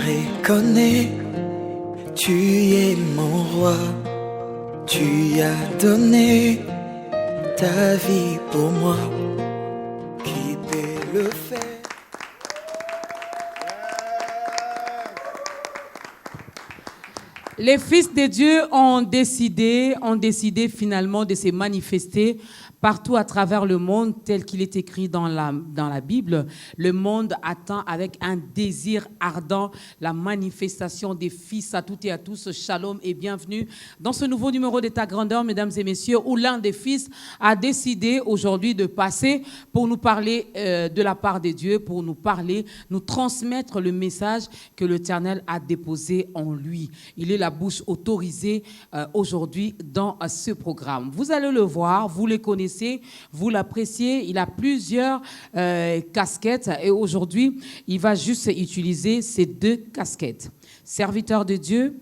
reconnais, tu es mon roi. Tu as donné ta vie pour moi. Qui peut le faire? Les fils de Dieu ont décidé finalement de se manifester partout à travers le monde, tel qu'il est écrit dans la Bible. Le monde attend avec un désir ardent la manifestation des fils à toutes et à tous. Shalom et bienvenue dans ce nouveau numéro d'État Grandeur, mesdames et messieurs, où l'un des fils a décidé aujourd'hui de passer pour nous parler de la part de Dieu, pour nous parler, nous transmettre le message que l'Éternel a déposé en lui. Il est la bouche autorisée aujourd'hui dans ce programme. Vous allez le voir, vous le connaissez, vous l'appréciez. Il a plusieurs casquettes et aujourd'hui, il va juste utiliser ces deux casquettes. Serviteur de Dieu,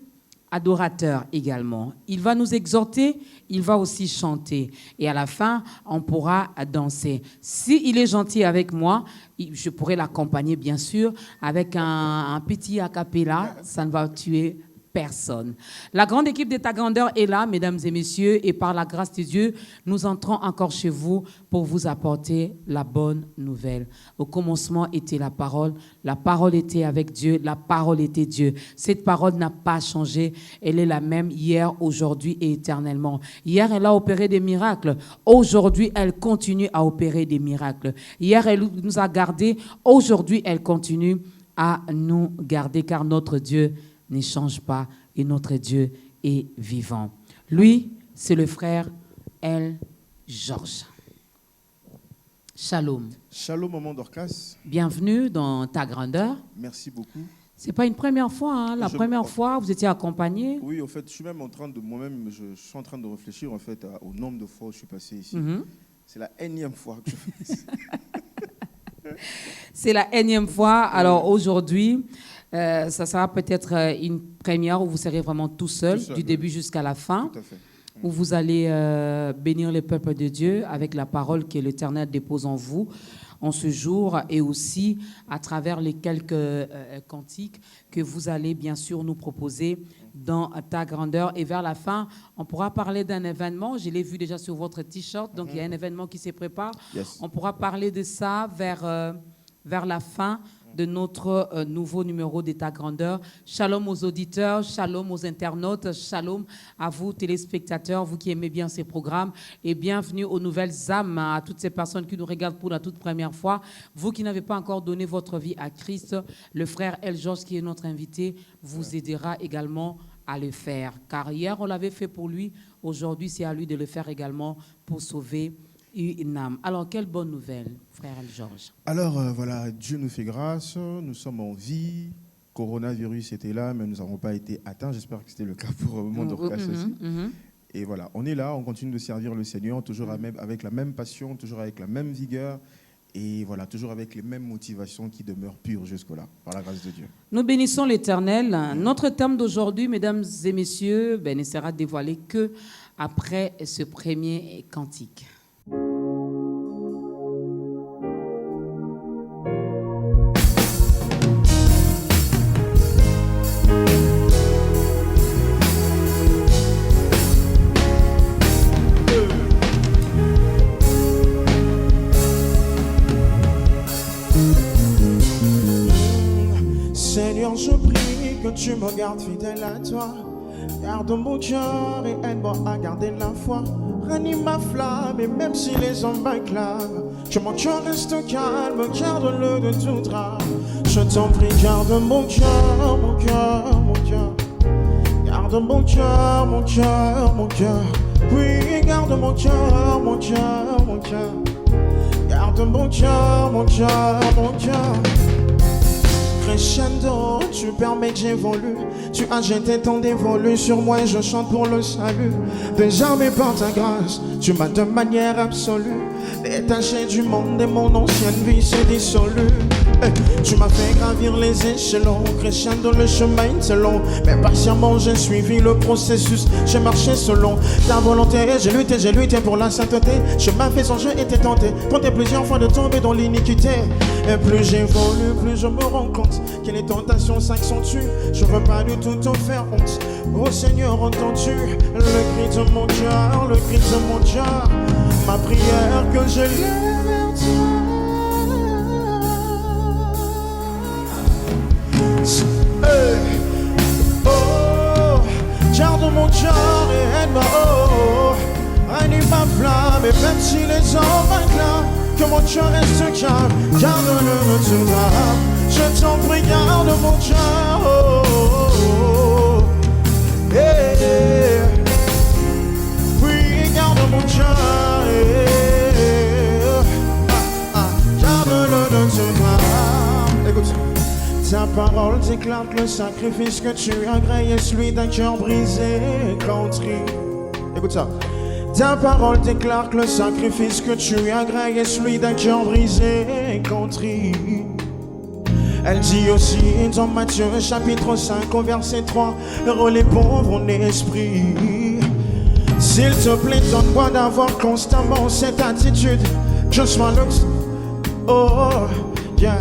adorateur également. Il va nous exhorter, il va aussi chanter. Et à la fin, on pourra danser. S'il est gentil avec moi, je pourrais l'accompagner bien sûr avec un petit a cappella. Ça ne va tuer personne. La grande équipe d'État Grandeur est là, mesdames et messieurs, et par la grâce de Dieu, nous entrons encore chez vous pour vous apporter la bonne nouvelle. Au commencement était la parole était avec Dieu, la parole était Dieu. Cette parole n'a pas changé, elle est la même hier, aujourd'hui et éternellement. Hier, elle a opéré des miracles. Aujourd'hui, elle continue à opérer des miracles. Hier, elle nous a gardés. Aujourd'hui, elle continue à nous garder, car notre Dieu ne change pas et notre Dieu est vivant. Lui, c'est le frère El Georges. Shalom. Shalom, maman Dorcas. Bienvenue dans ta grandeur. Merci beaucoup. C'est pas une première fois, hein? La première fois, vous étiez accompagné. Oui, en fait, je suis même en train de je suis en train de réfléchir en fait au nombre de fois où je suis passé ici. C'est la énième fois que je fais ici. C'est la énième fois. Alors aujourd'hui, ça sera peut-être une première où vous serez vraiment tout seul du début jusqu'à la fin, Tout à fait. où vous allez bénir le peuple de Dieu avec la parole que l'Éternel dépose en vous en ce jour, et aussi à travers les quelques cantiques que vous allez bien sûr nous proposer dans ta grandeur. Et vers la fin, on pourra parler d'un événement. Je l'ai vu déjà sur votre t-shirt, donc il y a un événement qui se prépare. Yes. On pourra parler de ça vers la fin de notre nouveau numéro d'État Grandeur. Shalom aux auditeurs, shalom aux internautes, shalom à vous téléspectateurs, vous qui aimez bien ces programmes, et bienvenue aux nouvelles âmes, à toutes ces personnes qui nous regardent pour la toute première fois. Vous qui n'avez pas encore donné votre vie à Christ, le frère El Georges, qui est notre invité, vous aidera également à le faire. Car hier, on l'avait fait pour lui, aujourd'hui, c'est à lui de le faire également pour sauver une âme. Alors, quelle bonne nouvelle, frère El Georges. Alors, voilà, Dieu nous fait grâce, nous sommes en vie. Coronavirus était là, mais nous n'avons pas été atteints. J'espère que c'était le cas pour maman Dorcas aussi. Et voilà, on est là, on continue de servir le Seigneur, toujours avec la même passion, toujours avec la même vigueur. Et voilà, toujours avec les mêmes motivations qui demeurent pures jusque-là, par la grâce de Dieu. Nous bénissons l'Éternel. Notre thème d'aujourd'hui, mesdames et messieurs, ne sera dévoilé que après ce premier cantique. Seigneur, je prie que tu me gardes fidèle à toi. Garde mon cœur et aide-moi à garder la foi. Ranime ma flamme et même si les hommes m'acclament, que mon cœur reste calme, garde-le de toute rame. Je t'en prie, garde mon cœur, mon cœur, mon cœur. Garde mon cœur, mon cœur, mon cœur. Oui, garde mon cœur, mon cœur, mon cœur. Garde mon cœur, mon cœur, mon cœur. Crescendo, tu permets que j'évolue. Tu as jeté ton dévolu sur moi et je chante pour le salut. Désarmé par ta grâce, tu m'as de manière absolue Détaché du monde et mon ancienne vie s'est dissolue. Tu m'as fait gravir les échelons, crescendo le chemin est long. Mais patiemment j'ai suivi le processus, j'ai marché selon ta volonté. J'ai lutté pour la sainteté. Chemin fait son jeu était tenté plusieurs fois de tomber dans l'iniquité. Et plus j'évolue, plus je me rends compte que les tentations s'accentuent. Je veux pas du tout te faire honte. Oh Seigneur, entends-tu le cri de mon cœur, le cri de mon cœur, ma prière que je lève vers toi. Oh, garde mon cœur et aide-moi, ranime ma flamme. Et même si les hommes m'acclament, que mon cœur reste calme, garde-le de toi. Je t'en prie, garde mon cœur, yeah. Oui, garde mon cœur, garde-le de toi. Écoute. Ta parole déclare que le sacrifice que tu agréais est celui d'un cœur brisé et contrit. Écoute ça. Ta parole déclare que le sacrifice que tu agréais est celui d'un cœur brisé et contrit. Elle dit aussi dans Matthieu chapitre 5 au verset 3, heureux les pauvres en esprit. S'il te plaît, donne-moi d'avoir constamment cette attitude, que je sois le... Oh, yeah.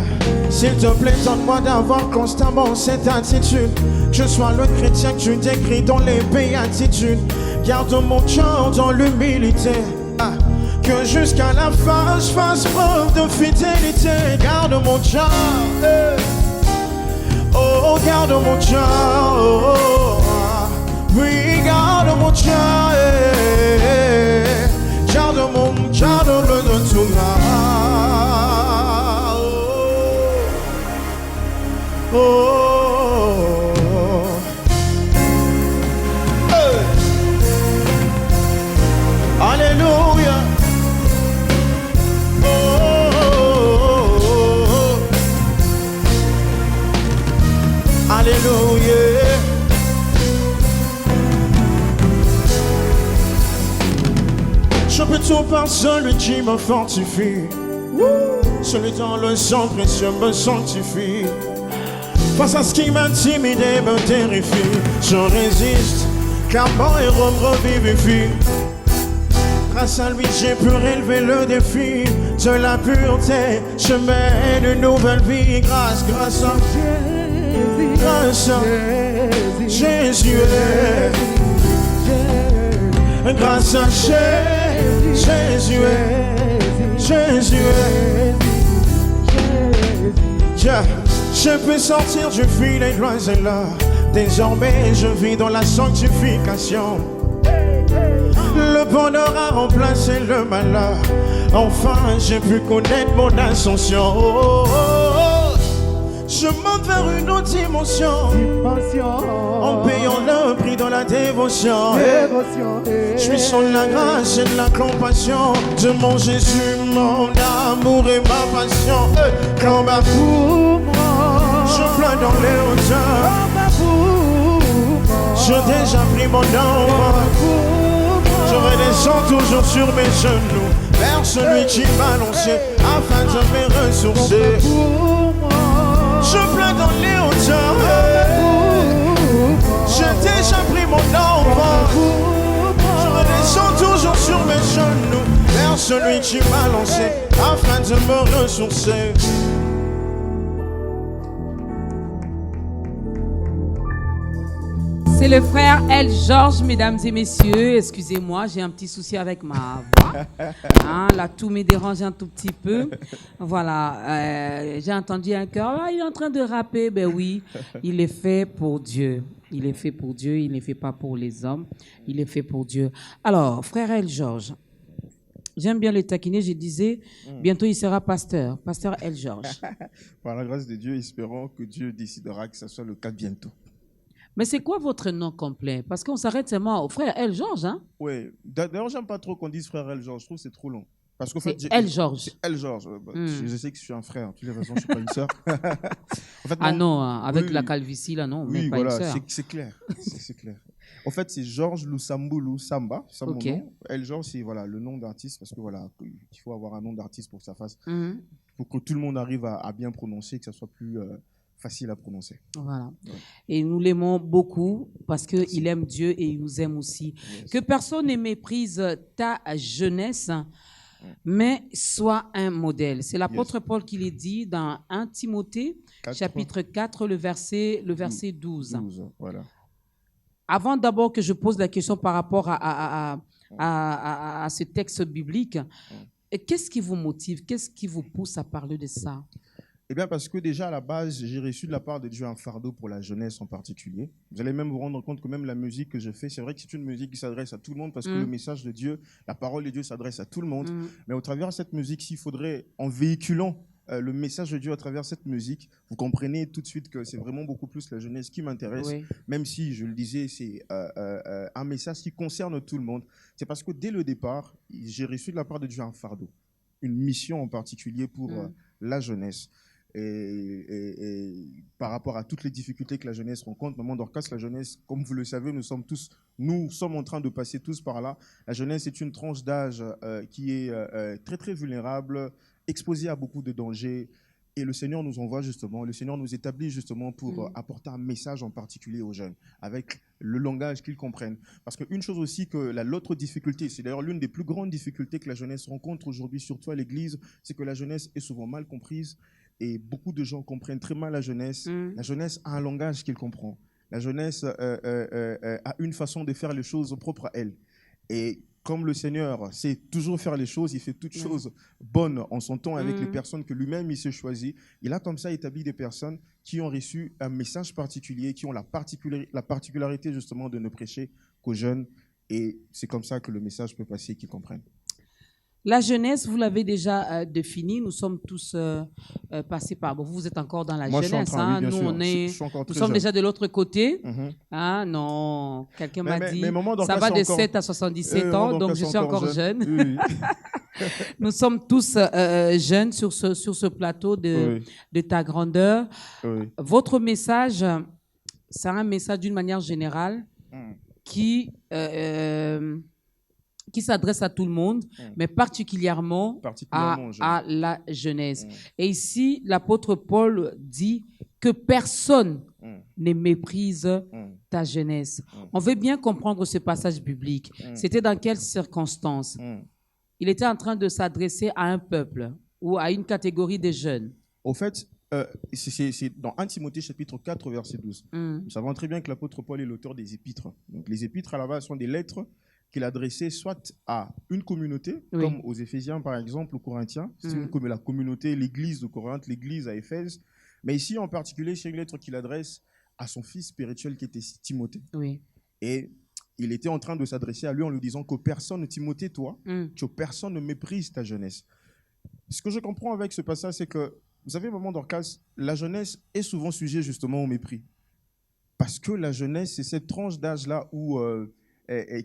S'il te plaît, donne-moi d'avoir constamment cette attitude, que je sois le chrétien que tu décris dans les béatitudes. Garde mon cœur dans l'humilité, que jusqu'à la fin je fasse preuve de fidélité. Garde mon cœur, oh, garde mon cœur, oui, garde mon cœur, garde-le de tout mal. Oh, hey. Alléluia. Oh, alléluia. Je peux tout par celui qui me fortifie. Celui dans le sang précieux me sanctifie. Face à ce qui m'intimide et me terrifie, je résiste, car mon héros me revivifie. Grâce à lui, j'ai pu relever le défi de la pureté. Je mène une nouvelle vie grâce à Jésus. Grâce à Jésus. Grâce à Jésus. Jésus. Yeah. Je peux sortir du filet loin et là. Désormais je vis dans la sanctification. Le bonheur a remplacé le malheur. Enfin j'ai pu connaître mon ascension. Oh, oh, oh. Je monte vers une autre dimension, en payant le prix dans la dévotion. Je suis sans la grâce et de la compassion de mon Jésus, mon amour et ma passion. Quand ma pour moi, je flotte dans les hauteurs. J'ai déjà pris mon envol. Je redescends toujours sur mes genoux vers celui qui m'a lancé afin de me ressourcer. Je flotte dans les hauteurs. J'ai déjà pris mon envol. Je redescends toujours sur mes genoux vers celui qui m'a lancé afin de me ressourcer. C'est le frère El Georges, mesdames et messieurs. Excusez-moi, j'ai un petit souci avec ma voix. Là, tout me dérange un tout petit peu. Voilà, j'ai entendu un cœur. Il est en train de rapper. Ben oui, il est fait pour Dieu. Il est fait pour Dieu, il n'est fait pas pour les hommes. Il est fait pour Dieu. Alors, frère El Georges, j'aime bien le taquiner. Je disais, bientôt il sera pasteur. Pasteur El Georges. Par la grâce de Dieu, espérons que Dieu décidera que ce soit le cas bientôt. Mais c'est quoi votre nom complet? Parce qu'on s'arrête seulement au frère El Georges, hein? Oui. D'ailleurs, j'aime pas trop qu'on dise frère El Georges. Je trouve que c'est trop long. Parce qu'en fait, El Georges. El Georges. Je sais que je suis un frère. De toutes les raisons, je suis pas une sœur. En fait, non, avec la calvitie, là, non. Oui, mais pas voilà, une sœur. c'est clair. C'est clair. En fait, c'est Georges Lusambulu Samba, c'est ça mon Ok. nom. Elle, Georges, c'est voilà, le nom d'artiste, parce que voilà, il faut avoir un nom d'artiste pour que ça fasse, Mhm. pour que tout le monde arrive à bien prononcer, que ça soit plus facile à prononcer. Voilà. Ouais. Et nous l'aimons beaucoup parce Merci. qu'il aime Dieu et il nous aime aussi. Yes. Que personne ne méprise ta jeunesse, mais sois un modèle. C'est l'apôtre Paul qui le dit dans 1 Timothée, 4, chapitre 4, le verset 12. 12, voilà. Avant d'abord que je pose la question par rapport à ce texte biblique, qu'est-ce qui vous motive? Qu'est-ce qui vous pousse à parler de ça? Eh bien, parce que déjà, à la base, j'ai reçu de la part de Dieu un fardeau pour la jeunesse en particulier. Vous allez même vous rendre compte que même la musique que je fais, c'est vrai que c'est une musique qui s'adresse à tout le monde parce que le message de Dieu, la parole de Dieu s'adresse à tout le monde. Mais au travers de cette musique, s'il faudrait, en véhiculant le message de Dieu à travers cette musique, vous comprenez tout de suite que c'est vraiment beaucoup plus la jeunesse qui m'intéresse. Oui. Même si, je le disais, c'est un message qui concerne tout le monde. C'est parce que dès le départ, j'ai reçu de la part de Dieu un fardeau, une mission en particulier pour la jeunesse. Et par rapport à toutes les difficultés que la jeunesse rencontre, Maman Dorcas, la jeunesse, comme vous le savez, nous sommes en train de passer tous par là. La jeunesse est une tranche d'âge qui est très très vulnérable, exposée à beaucoup de dangers. Et le Seigneur nous envoie justement, le Seigneur nous établit justement pour apporter un message en particulier aux jeunes, avec le langage qu'ils comprennent. Parce qu'une chose aussi que l'autre difficulté, c'est d'ailleurs l'une des plus grandes difficultés que la jeunesse rencontre aujourd'hui, surtout à l'Église, c'est que la jeunesse est souvent mal comprise. Et beaucoup de gens comprennent très mal la jeunesse. La jeunesse a un langage qu'il comprend. La jeunesse a une façon de faire les choses propres à elle. Et comme le Seigneur sait toujours faire les choses, il fait toutes choses bonnes en son temps avec les personnes que lui-même il s'est choisi. Il a comme ça établi des personnes qui ont reçu un message particulier, qui ont la particularité justement de ne prêcher qu'aux jeunes. Et c'est comme ça que le message peut passer et qu'ils comprennent. La jeunesse, vous l'avez déjà définie. Nous sommes tous passés par. Bon, vous êtes encore dans la Moi, jeunesse. je suis en train, oui, bien Nous, sûr. Je suis encore nous très sommes jeune. déjà de l'autre côté. Mhm. Ah non, quelqu'un m'a dit. mais Maman Dorcas, Ça va de encore- 7 à 77 Maman ans, Dorcas, donc je suis encore jeune. Oui, Nous sommes tous jeunes sur ce plateau oui, de ta grandeur. oui. Votre message, c'est un message d'une manière générale qui s'adresse à tout le monde, mais particulièrement Particulièrement aux jeunes. à la jeunesse. Et ici, l'apôtre Paul dit que personne ne méprise ta jeunesse. On veut bien comprendre ce passage biblique. C'était dans quelles circonstances? Il était en train de s'adresser à un peuple ou à une catégorie de jeunes. Au fait, c'est dans 1 Timothée chapitre 4, verset 12. Nous savons très bien que l'apôtre Paul est l'auteur des épîtres. Donc, les épîtres, à la base, sont des lettres qu'il adressait soit à une communauté, comme aux Éphésiens par exemple, aux Corinthiens, c'est la communauté, l'église de Corinthe, l'église à Éphèse, mais ici en particulier, c'est une lettre qu'il adresse à son fils spirituel qui était Timothée. Oui. Et il était en train de s'adresser à lui en lui disant que personne, Timothée, toi, que personne ne méprise ta jeunesse. Ce que je comprends avec ce passage, c'est que, vous savez, Maman Dorcas, la jeunesse est souvent sujet justement au mépris. Parce que la jeunesse, c'est cette tranche d'âge-là où...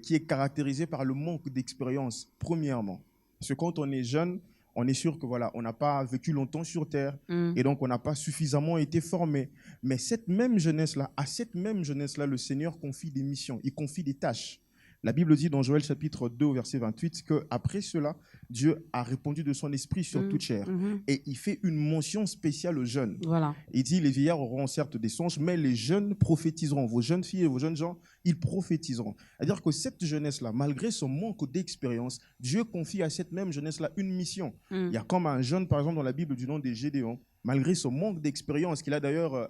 qui est caractérisé par le manque d'expérience, premièrement. Parce que quand on est jeune, on est sûr que voilà, on n'a pas vécu longtemps sur Terre et donc on n'a pas suffisamment été formé. Mais cette même jeunesse-là, à cette même jeunesse-là, le Seigneur confie des missions, il confie des tâches. La Bible dit dans Joël chapitre 2, verset 28, qu'après cela, Dieu a répandu de son esprit sur toute chair. Et il fait une mention spéciale aux jeunes. Voilà. Il dit, les vieillards auront certes des songes, mais les jeunes prophétiseront. Vos jeunes filles et vos jeunes gens, ils prophétiseront. C'est-à-dire que cette jeunesse-là, malgré son manque d'expérience, Dieu confie à cette même jeunesse-là une mission. Il y a comme un jeune, par exemple, dans la Bible du nom de Gédéon, malgré son manque d'expérience, qu'il a d'ailleurs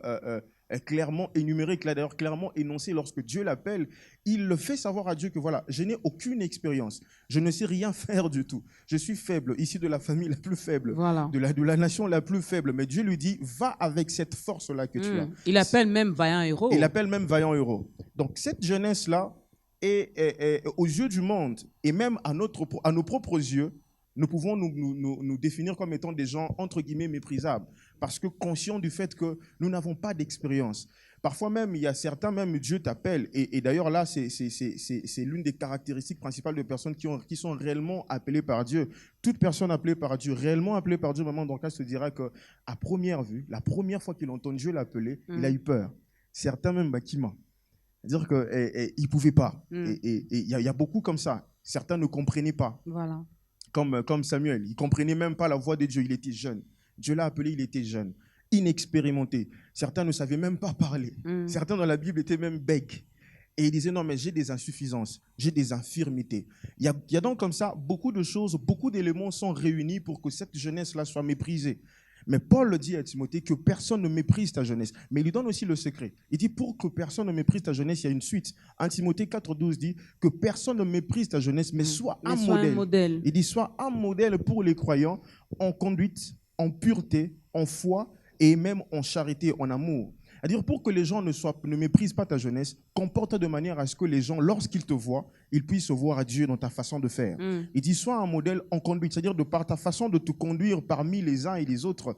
clairement énuméré, qu'il a d'ailleurs clairement énoncé lorsque Dieu l'appelle, il le fait savoir à Dieu que voilà, je n'ai aucune expérience, je ne sais rien faire du tout, je suis faible, ici de la famille la plus faible, Voilà. de la nation la plus faible, mais Dieu lui dit, va avec cette force-là que tu as. Il appelle même vaillant héros. Il appelle même vaillant héros. Donc cette jeunesse-là, est aux yeux du monde, et même à nos propres yeux, nous pouvons nous définir comme étant des gens, entre guillemets, méprisables, parce que conscients du fait que nous n'avons pas d'expérience. Parfois même, il y a certains, même Dieu t'appelle, et d'ailleurs là, c'est l'une des caractéristiques principales de personnes qui sont réellement appelées par Dieu. Toute personne appelée par Dieu, réellement appelée par Dieu, Maman Dorcas se dira qu'à première vue, la première fois qu'il entend Dieu l'appeler, il a eu peur. Certains même, Bakima. C'est-à-dire qu'ils ne pouvaient pas. Et il y a beaucoup comme ça. Certains ne comprenaient pas. Voilà. Comme Samuel. Il ne comprenait même pas la voix de Dieu. Il était jeune. Dieu l'a appelé, il était jeune. Inexpérimenté. Certains ne savaient même pas parler. Certains dans la Bible étaient même bègues. Et ils disaient, non, mais j'ai des insuffisances, j'ai des infirmités. Il y a donc comme ça beaucoup de choses, beaucoup d'éléments sont réunis pour que cette jeunesse-là soit méprisée. Mais Paul le dit à Timothée que personne ne méprise ta jeunesse. Mais il lui donne aussi le secret. Il dit, pour que personne ne méprise ta jeunesse, il y a une suite. 1 Timothée 4,12 dit que personne ne méprise ta jeunesse, mais soit un modèle. Il dit, sois un modèle pour les croyants en conduite, en pureté, en foi et même en charité, en amour. C'est-à-dire pour que les gens ne méprisent pas ta jeunesse, comporte-toi de manière à ce que les gens, lorsqu'ils te voient, ils puissent voir à Dieu dans ta façon de faire. Il dit, sois un modèle en conduite, c'est-à-dire de par ta façon de te conduire parmi les uns et les autres,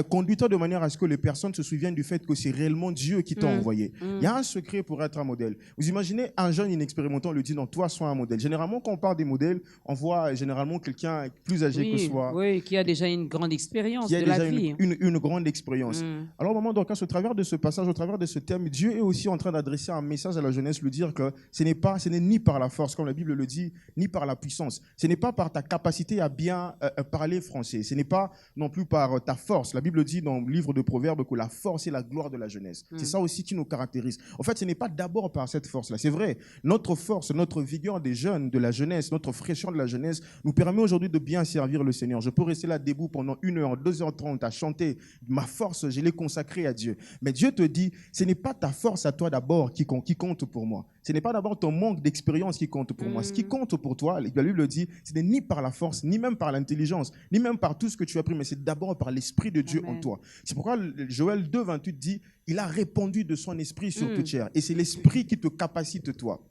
conduis-toi de manière à ce que les personnes se souviennent du fait que c'est réellement Dieu qui t'a envoyé. Il y a un secret pour être un modèle. Vous imaginez un jeune inexpérimenté, on lui dit, non, toi, sois un modèle. Généralement, quand on parle des modèles, on voit généralement quelqu'un plus âgé que soi. Oui, qui a déjà une grande expérience de la vie. Une grande expérience. Alors, au moment donc, au travers de ce passage, au travers de ce thème, Dieu est aussi en train d'adresser un message à la jeunesse, lui dire que ce n'est ni par la force, comme la Bible le dit, ni par la puissance. Ce n'est pas par ta capacité à bien parler français. Ce n'est pas non plus par ta force. La Bible dit dans le livre de Proverbes que la force est la gloire de la jeunesse. C'est ça aussi qui nous caractérise. En fait, ce n'est pas d'abord par cette force-là. C'est vrai, notre force, notre vigueur des jeunes, de la jeunesse, notre fraîcheur de la jeunesse nous permet aujourd'hui de bien servir le Seigneur. Je peux rester là debout pendant 1 heure, 2h30 à chanter. Ma force, je l'ai consacrée à Dieu. Mais Dieu te dit, ce n'est pas ta force à toi d'abord qui compte pour moi. Ce n'est pas d'abord ton manque d'expérience qui compte pour moi. Ce qui compte pour toi, la Bible le dit, ce n'est ni par la force, ni même par l'intelligence, ni même par tout ce que tu as appris, mais c'est d'abord par l'Esprit de Dieu en toi. C'est pourquoi Joël 2, 28 dit, il a répandu de son esprit sur toute chair. Et c'est l'Esprit qui te capacite toi.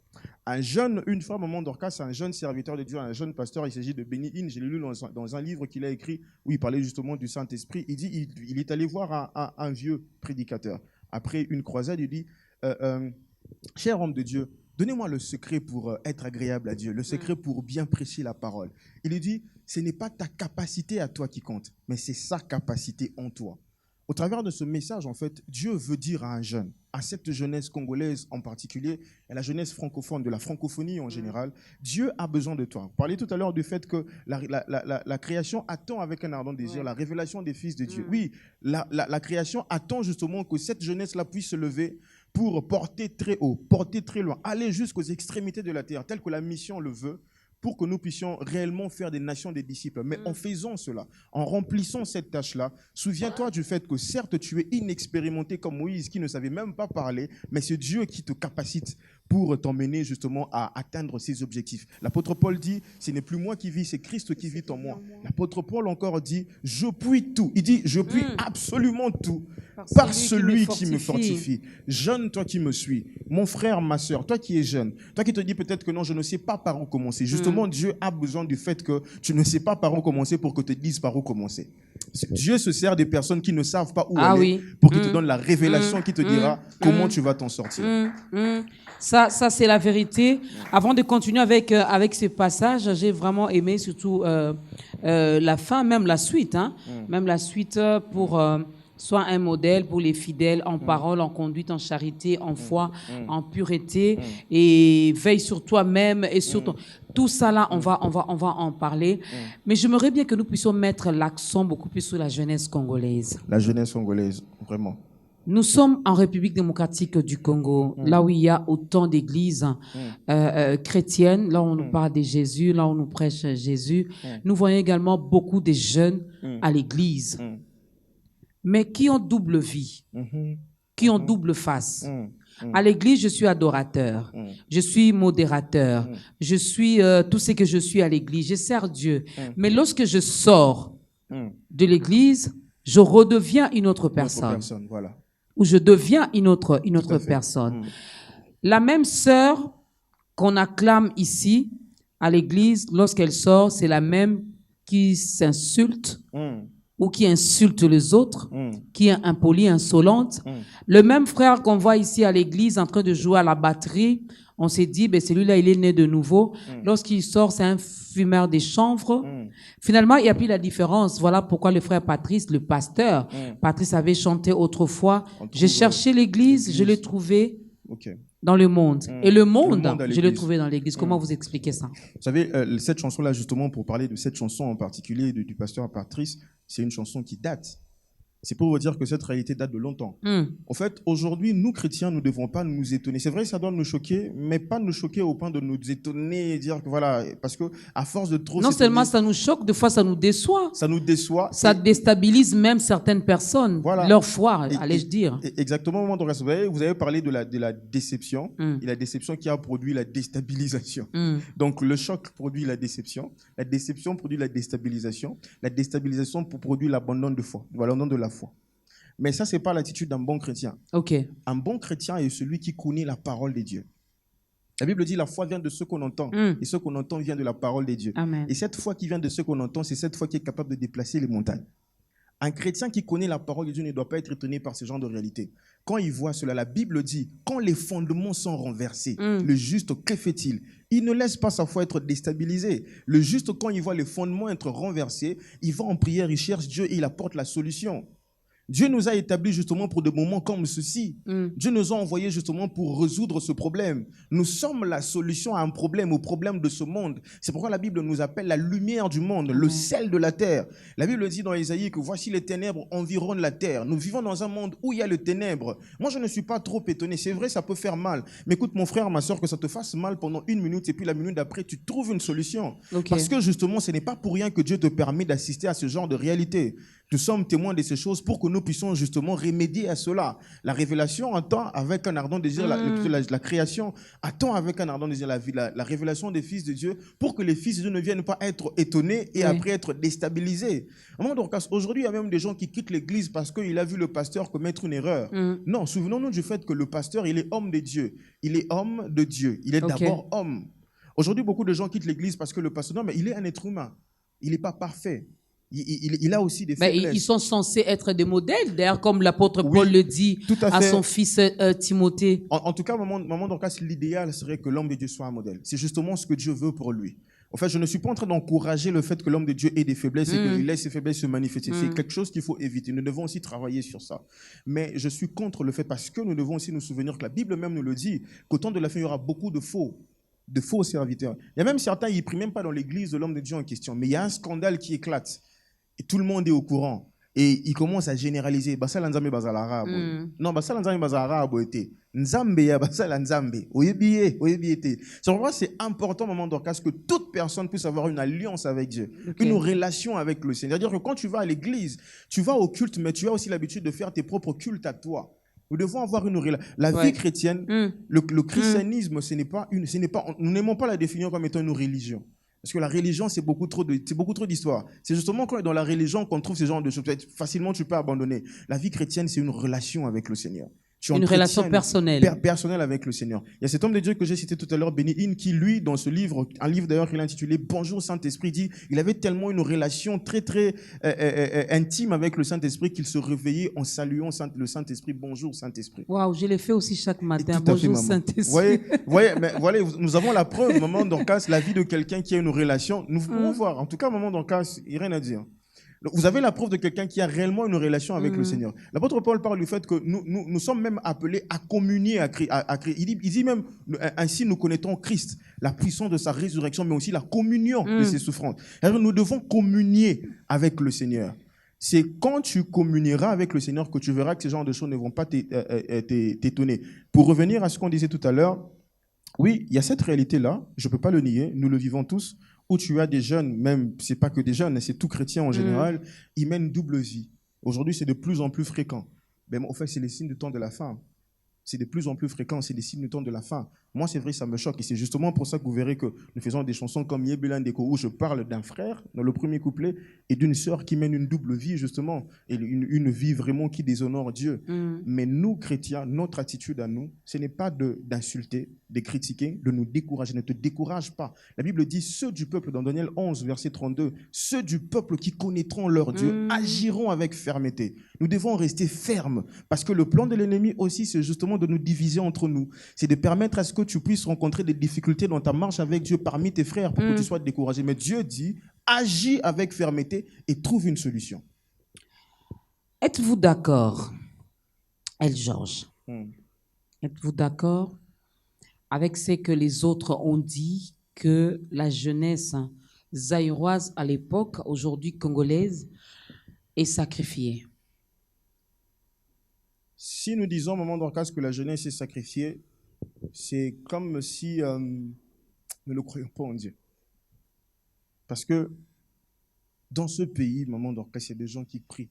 Un jeune, une fois, Maman Dorcas, c'est un jeune serviteur de Dieu, un jeune pasteur, il s'agit de Benny Hinn, je l'ai lu dans un livre qu'il a écrit, où il parlait justement du Saint-Esprit. Il dit, il est allé voir un vieux prédicateur. Après une croisade, il dit, cher homme de Dieu, donnez-moi le secret pour être agréable à Dieu, le secret pour bien prêcher la parole. Il lui dit, ce n'est pas ta capacité à toi qui compte, mais c'est sa capacité en toi. Au travers de ce message, en fait, Dieu veut dire à un jeune, à cette jeunesse congolaise en particulier, et à la jeunesse francophone, de la francophonie en général, Dieu a besoin de toi. Vous parliez tout à l'heure du fait que la création attend avec un ardent désir la révélation des fils de Dieu. Oui, la création attend justement que cette jeunesse-là puisse se lever pour porter très haut, porter très loin, aller jusqu'aux extrémités de la terre, tel que la mission le veut, pour que nous puissions réellement faire des nations des disciples. Mais en faisant cela, en remplissant cette tâche-là, souviens-toi du fait que certes, tu es inexpérimenté comme Moïse, qui ne savait même pas parler, mais c'est Dieu qui te capacite pour t'emmener justement à atteindre ses objectifs. L'apôtre Paul dit, ce n'est plus moi qui vis, c'est Christ qui vit en moi. L'apôtre Paul encore dit, je puis tout. Il dit, je puis absolument tout par celui qui me fortifie. Jeune, toi qui me suis, mon frère, ma soeur, toi qui es jeune, toi qui te dis peut-être que non, je ne sais pas par où commencer. Justement, Dieu a besoin du fait que tu ne sais pas par où commencer pour que te dise par où commencer. Dieu se sert des personnes qui ne savent pas où aller pour qu'il te donne la révélation qui te dira comment tu vas t'en sortir. Ça c'est la vérité. Avant de continuer avec ce passage, j'ai vraiment aimé surtout la fin, même la suite. Même la suite pour... Sois un modèle pour les fidèles en parole, en conduite, en charité, en foi, en pureté, et veille sur toi-même et sur ton... Tout ça là, on va en parler. Mais j'aimerais bien que nous puissions mettre l'accent beaucoup plus sur la jeunesse congolaise. La jeunesse congolaise, vraiment. Nous sommes en République démocratique du Congo, là où il y a autant d'églises chrétiennes, là où on nous parle de Jésus, là où on nous prêche Jésus. Nous voyons également beaucoup de jeunes à l'église. Mais qui ont double vie, qui ont double face. À l'église, je suis adorateur, je suis modérateur, je suis tout ce que je suis à l'église, je sers Dieu. Mais lorsque je sors de l'église, je redeviens une autre personne. Voilà. Ou je deviens une autre personne. La même sœur qu'on acclame ici, à l'église, lorsqu'elle sort, c'est la même qui s'insulte, ou qui insulte les autres, qui est impolie, insolente. Le même frère qu'on voit ici à l'église en train de jouer à la batterie, on s'est dit, ben celui-là, il est né de nouveau. Lorsqu'il sort, c'est un fumeur des chanvres. Finalement, il n'y a plus la différence. Voilà pourquoi le frère Patrice, le pasteur, Patrice avait chanté autrefois, j'ai cherché l'église, je l'ai trouvé Dans le monde. Et le monde, monde à je l'ai l'église. trouvé dans l'église. Comment vous expliquez ça? Vous savez, cette chanson-là, justement, pour parler de cette chanson en particulier du pasteur Patrice, c'est une chanson qui date. C'est pour vous dire que cette réalité date de longtemps. En fait, aujourd'hui, nous, chrétiens, nous ne devons pas nous étonner. C'est vrai, ça doit nous choquer, mais pas nous choquer au point de nous étonner et dire que voilà, parce que à force de trop Non s'étonner, seulement ça nous choque, des fois ça nous déçoit. ça nous déçoit. Ça déstabilise même certaines personnes, Voilà. leur foi, Et- allais-je dire. Exactement. Donc, vous avez parlé de la déception, et la déception qui a produit la déstabilisation. Donc, le choc produit la déception produit la déstabilisation produit l'abandon de foi, l'abandon de la foi. Mais ça, c'est pas l'attitude d'un bon chrétien. Ok. Un bon chrétien est celui qui connaît la parole de Dieu. La Bible dit la foi vient de ce qu'on entend, et ce qu'on entend vient de la parole de Dieu. Amen. Et cette foi qui vient de ce qu'on entend, c'est cette foi qui est capable de déplacer les montagnes. Un chrétien qui connaît la parole de Dieu ne doit pas être étonné par ce genre de réalité. Quand il voit cela, la Bible dit, quand les fondements sont renversés, le juste, que fait-il? Il ne laisse pas sa foi être déstabilisée. Le juste, quand il voit les fondements être renversés, il va en prière, il cherche Dieu et il apporte la solution. Dieu nous a établis justement pour des moments comme ceci. Dieu nous a envoyés justement pour résoudre ce problème. Nous sommes la solution à un problème, au problème de ce monde. C'est pourquoi la Bible nous appelle la lumière du monde, le sel de la terre. La Bible dit dans Ésaïe que voici les ténèbres environnent la terre. Nous vivons dans un monde où il y a les ténèbres. Moi, je ne suis pas trop étonné. C'est vrai, ça peut faire mal. Mais écoute, mon frère, ma soeur, que ça te fasse mal pendant 1 minute et puis la minute d'après, tu trouves une solution. Ok. Parce que justement, ce n'est pas pour rien que Dieu te permet d'assister à ce genre de réalité. Nous sommes témoins de ces choses pour que nous puissions justement remédier à cela. La révélation attend avec un ardent désir, la création attend avec un ardent désir la révélation des fils de Dieu pour que les fils de Dieu ne viennent pas être étonnés et après être déstabilisés. Aujourd'hui, il y a même des gens qui quittent l'église parce qu'il a vu le pasteur commettre une erreur. Non, souvenons-nous du fait que le pasteur, il est homme de Dieu. Il est homme de Dieu. Il est d'abord homme. Aujourd'hui, beaucoup de gens quittent l'église parce que le pasteur, non, mais il est un être humain. Il n'est pas parfait. Il a aussi des faiblesses. Ils sont censés être des modèles, d'ailleurs, comme l'apôtre Paul le dit tout à à fait. son fils Timothée. En tout cas, maman Dorcas, l'idéal serait que l'homme de Dieu soit un modèle. C'est justement ce que Dieu veut pour lui. En fait, je ne suis pas en train d'encourager le fait que l'homme de Dieu ait des faiblesses et qu'il laisse ses faiblesses se manifester. C'est quelque chose qu'il faut éviter. Nous devons aussi travailler sur ça. Mais je suis contre le fait parce que nous devons aussi nous souvenir que la Bible même nous le dit, qu'au temps de la fin, il y aura beaucoup de faux serviteurs. Il y a même certains, ils ne prient même pas dans l'église de l'homme de Dieu en question. Mais il y a un scandale qui éclate. Et tout le monde est au courant. Et il commence à généraliser. Basala nzambe bazala arabe. Non, basala nzambe bazala arabe était. Nzambe ya basala nzambe. Oyebiye te. C'est pourquoi c'est important, maman Dorcas, que toute personne puisse avoir une alliance avec Dieu. Une relation avec le Seigneur. C'est-à-dire que quand tu vas à l'église, tu vas au culte, mais tu as aussi l'habitude de faire tes propres cultes à toi. Nous devons avoir une relation. La vie chrétienne, le christianisme, nous n'aimons pas la définir comme étant une religion. Parce que la religion, c'est beaucoup trop d'histoire. C'est justement quand on est dans la religion qu'on trouve ce genre de choses. Facilement, tu peux abandonner. La vie chrétienne, c'est une relation avec le Seigneur. Une relation personnelle. Personnelle avec le Seigneur. Il y a cet homme de Dieu que j'ai cité tout à l'heure, Benny Hinn, qui lui, dans ce livre, un livre d'ailleurs qu'il a intitulé Bonjour Saint-Esprit, dit il avait tellement une relation très très intime avec le Saint-Esprit qu'il se réveillait en saluant le Saint-Esprit. Bonjour Saint-Esprit. Waouh, je l'ai fait aussi chaque matin. Tout à fait, Bonjour maman. Saint-Esprit. Voyez, mais voilà, nous avons la preuve, maman Dorcas, la vie de quelqu'un qui a une relation. Nous pouvons voir. En tout cas, maman Dorcas, il n'y a rien à dire. Vous avez la preuve de quelqu'un qui a réellement une relation avec le Seigneur. L'apôtre Paul parle du fait que nous sommes même appelés à communier à Christ. Il dit même, ainsi nous connaîtrons Christ, la puissance de sa résurrection, mais aussi la communion de ses souffrances. Alors, nous devons communier avec le Seigneur. C'est quand tu communieras avec le Seigneur que tu verras que ces genres de choses ne vont pas t'étonner. Pour revenir à ce qu'on disait tout à l'heure, oui, il y a cette réalité-là, je ne peux pas le nier, nous le vivons tous, où tu as des jeunes, même, c'est pas que des jeunes, c'est tout chrétien en général, ils mènent double vie. Aujourd'hui, c'est de plus en plus fréquent. Mais en fait, c'est les signes du temps de la fin. C'est de plus en plus fréquent, c'est des signes du temps de la fin. Moi, c'est vrai, ça me choque. Et c'est justement pour ça que vous verrez que nous faisons des chansons comme Yebelan Deko, où je parle d'un frère, dans le premier couplet, et d'une sœur qui mène une double vie, justement, et une vie vraiment qui déshonore Dieu. Mais nous, chrétiens, notre attitude à nous, ce n'est pas d'insulter, de critiquer, de nous décourager. Ne te décourage pas. La Bible dit, ceux du peuple, dans Daniel 11, verset 32, ceux du peuple qui connaîtront leur Dieu agiront avec fermeté. Nous devons rester fermes, parce que le plan de l'ennemi aussi, c'est justement de nous diviser entre nous. C'est de permettre à ce que tu puisses rencontrer des difficultés dans ta marche avec Dieu parmi tes frères pour que tu sois découragé. Mais Dieu dit, agis avec fermeté et trouve une solution. Êtes-vous d'accord, El Georges? Êtes-vous d'accord avec ce que les autres ont dit, que la jeunesse zaïroise à l'époque, aujourd'hui congolaise, est sacrifiée? Si nous disons, maman Dorcas, que la jeunesse est sacrifiée, c'est comme si nous ne le croyons pas en Dieu. Parce que dans ce pays, maman Dorcas, il y a des gens qui prient,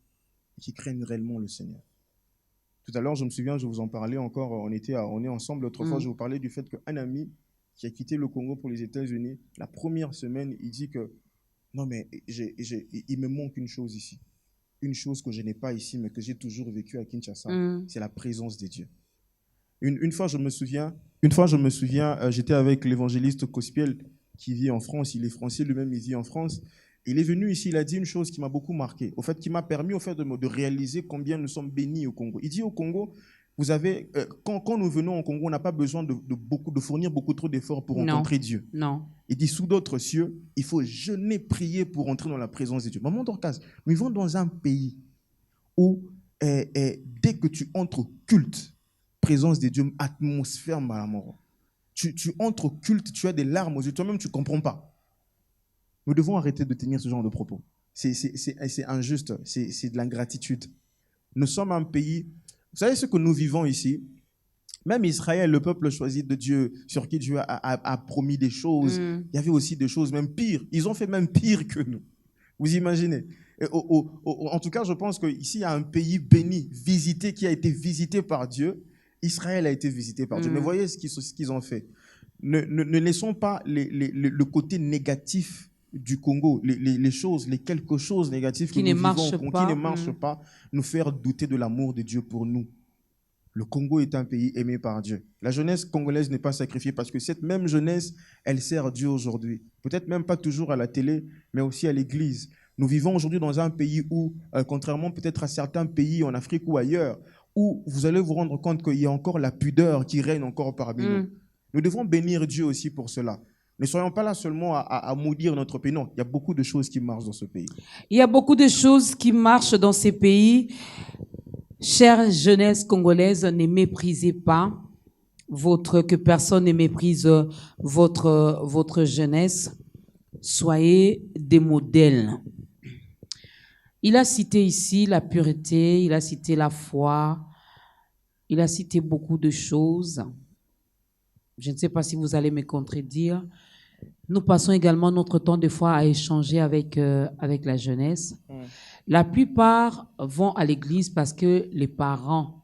qui craignent réellement le Seigneur. Tout à l'heure, je me souviens, je vous en parlais encore, on est ensemble. L'autre fois, je vous parlais du fait qu'un ami qui a quitté le Congo pour les États-Unis, la première semaine, il dit que non, mais il me manque une chose ici. Une chose que je n'ai pas ici, mais que j'ai toujours vécu à Kinshasa, c'est la présence de Dieu. Une fois, je me souviens, j'étais avec l'évangéliste Cospiel qui vit en France. Il est français lui-même, il vit en France. Il est venu ici, il a dit une chose qui m'a beaucoup marqué, au fait, qui m'a permis au fait, de réaliser combien nous sommes bénis au Congo. Il dit au Congo, vous avez, quand nous venons au Congo, on n'a pas besoin de fournir beaucoup trop d'efforts pour rencontrer Dieu. Non. Il dit, sous d'autres cieux, il faut jeûner, prier pour entrer dans la présence de Dieu. Maman Dorcas, nous vivons dans un pays où, dès que tu entres au culte, présence de Dieu, atmosphère malamoro. Tu entres au culte, tu as des larmes aux yeux, toi-même tu ne comprends pas. Nous devons arrêter de tenir ce genre de propos. C'est injuste, c'est de l'ingratitude. Nous sommes un pays, vous savez ce que nous vivons ici? Même Israël, le peuple choisi de Dieu, sur qui Dieu a promis des choses, il y avait aussi des choses même pires. Ils ont fait même pire que nous. Vous imaginez? En tout cas, je pense qu'ici, il y a un pays béni, visité, qui a été visité par Dieu. Israël a été visité par Dieu. Mais voyez ce qu'ils ont fait. Ne laissons pas le côté négatif du Congo, les quelques choses négatives qui ne marchent pas, nous faire douter de l'amour de Dieu pour nous. Le Congo est un pays aimé par Dieu. La jeunesse congolaise n'est pas sacrifiée parce que cette même jeunesse, elle sert Dieu aujourd'hui. Peut-être même pas toujours à la télé, mais aussi à l'église. Nous vivons aujourd'hui dans un pays où, contrairement peut-être à certains pays en Afrique ou ailleurs, où vous allez vous rendre compte qu'il y a encore la pudeur qui règne encore parmi nous. Nous devons bénir Dieu aussi pour cela. Ne soyons pas là seulement à maudire notre pays. Non, il y a beaucoup de choses qui marchent dans ce pays. Il y a beaucoup de choses qui marchent dans ces pays. Chère jeunesse congolaise, ne méprisez pas que personne ne méprise votre jeunesse. Soyez des modèles. Il a cité ici la pureté, il a cité la foi, il a cité beaucoup de choses. Je ne sais pas si vous allez me contredire. Nous passons également notre temps des fois à échanger avec la jeunesse. La plupart vont à l'église parce que les parents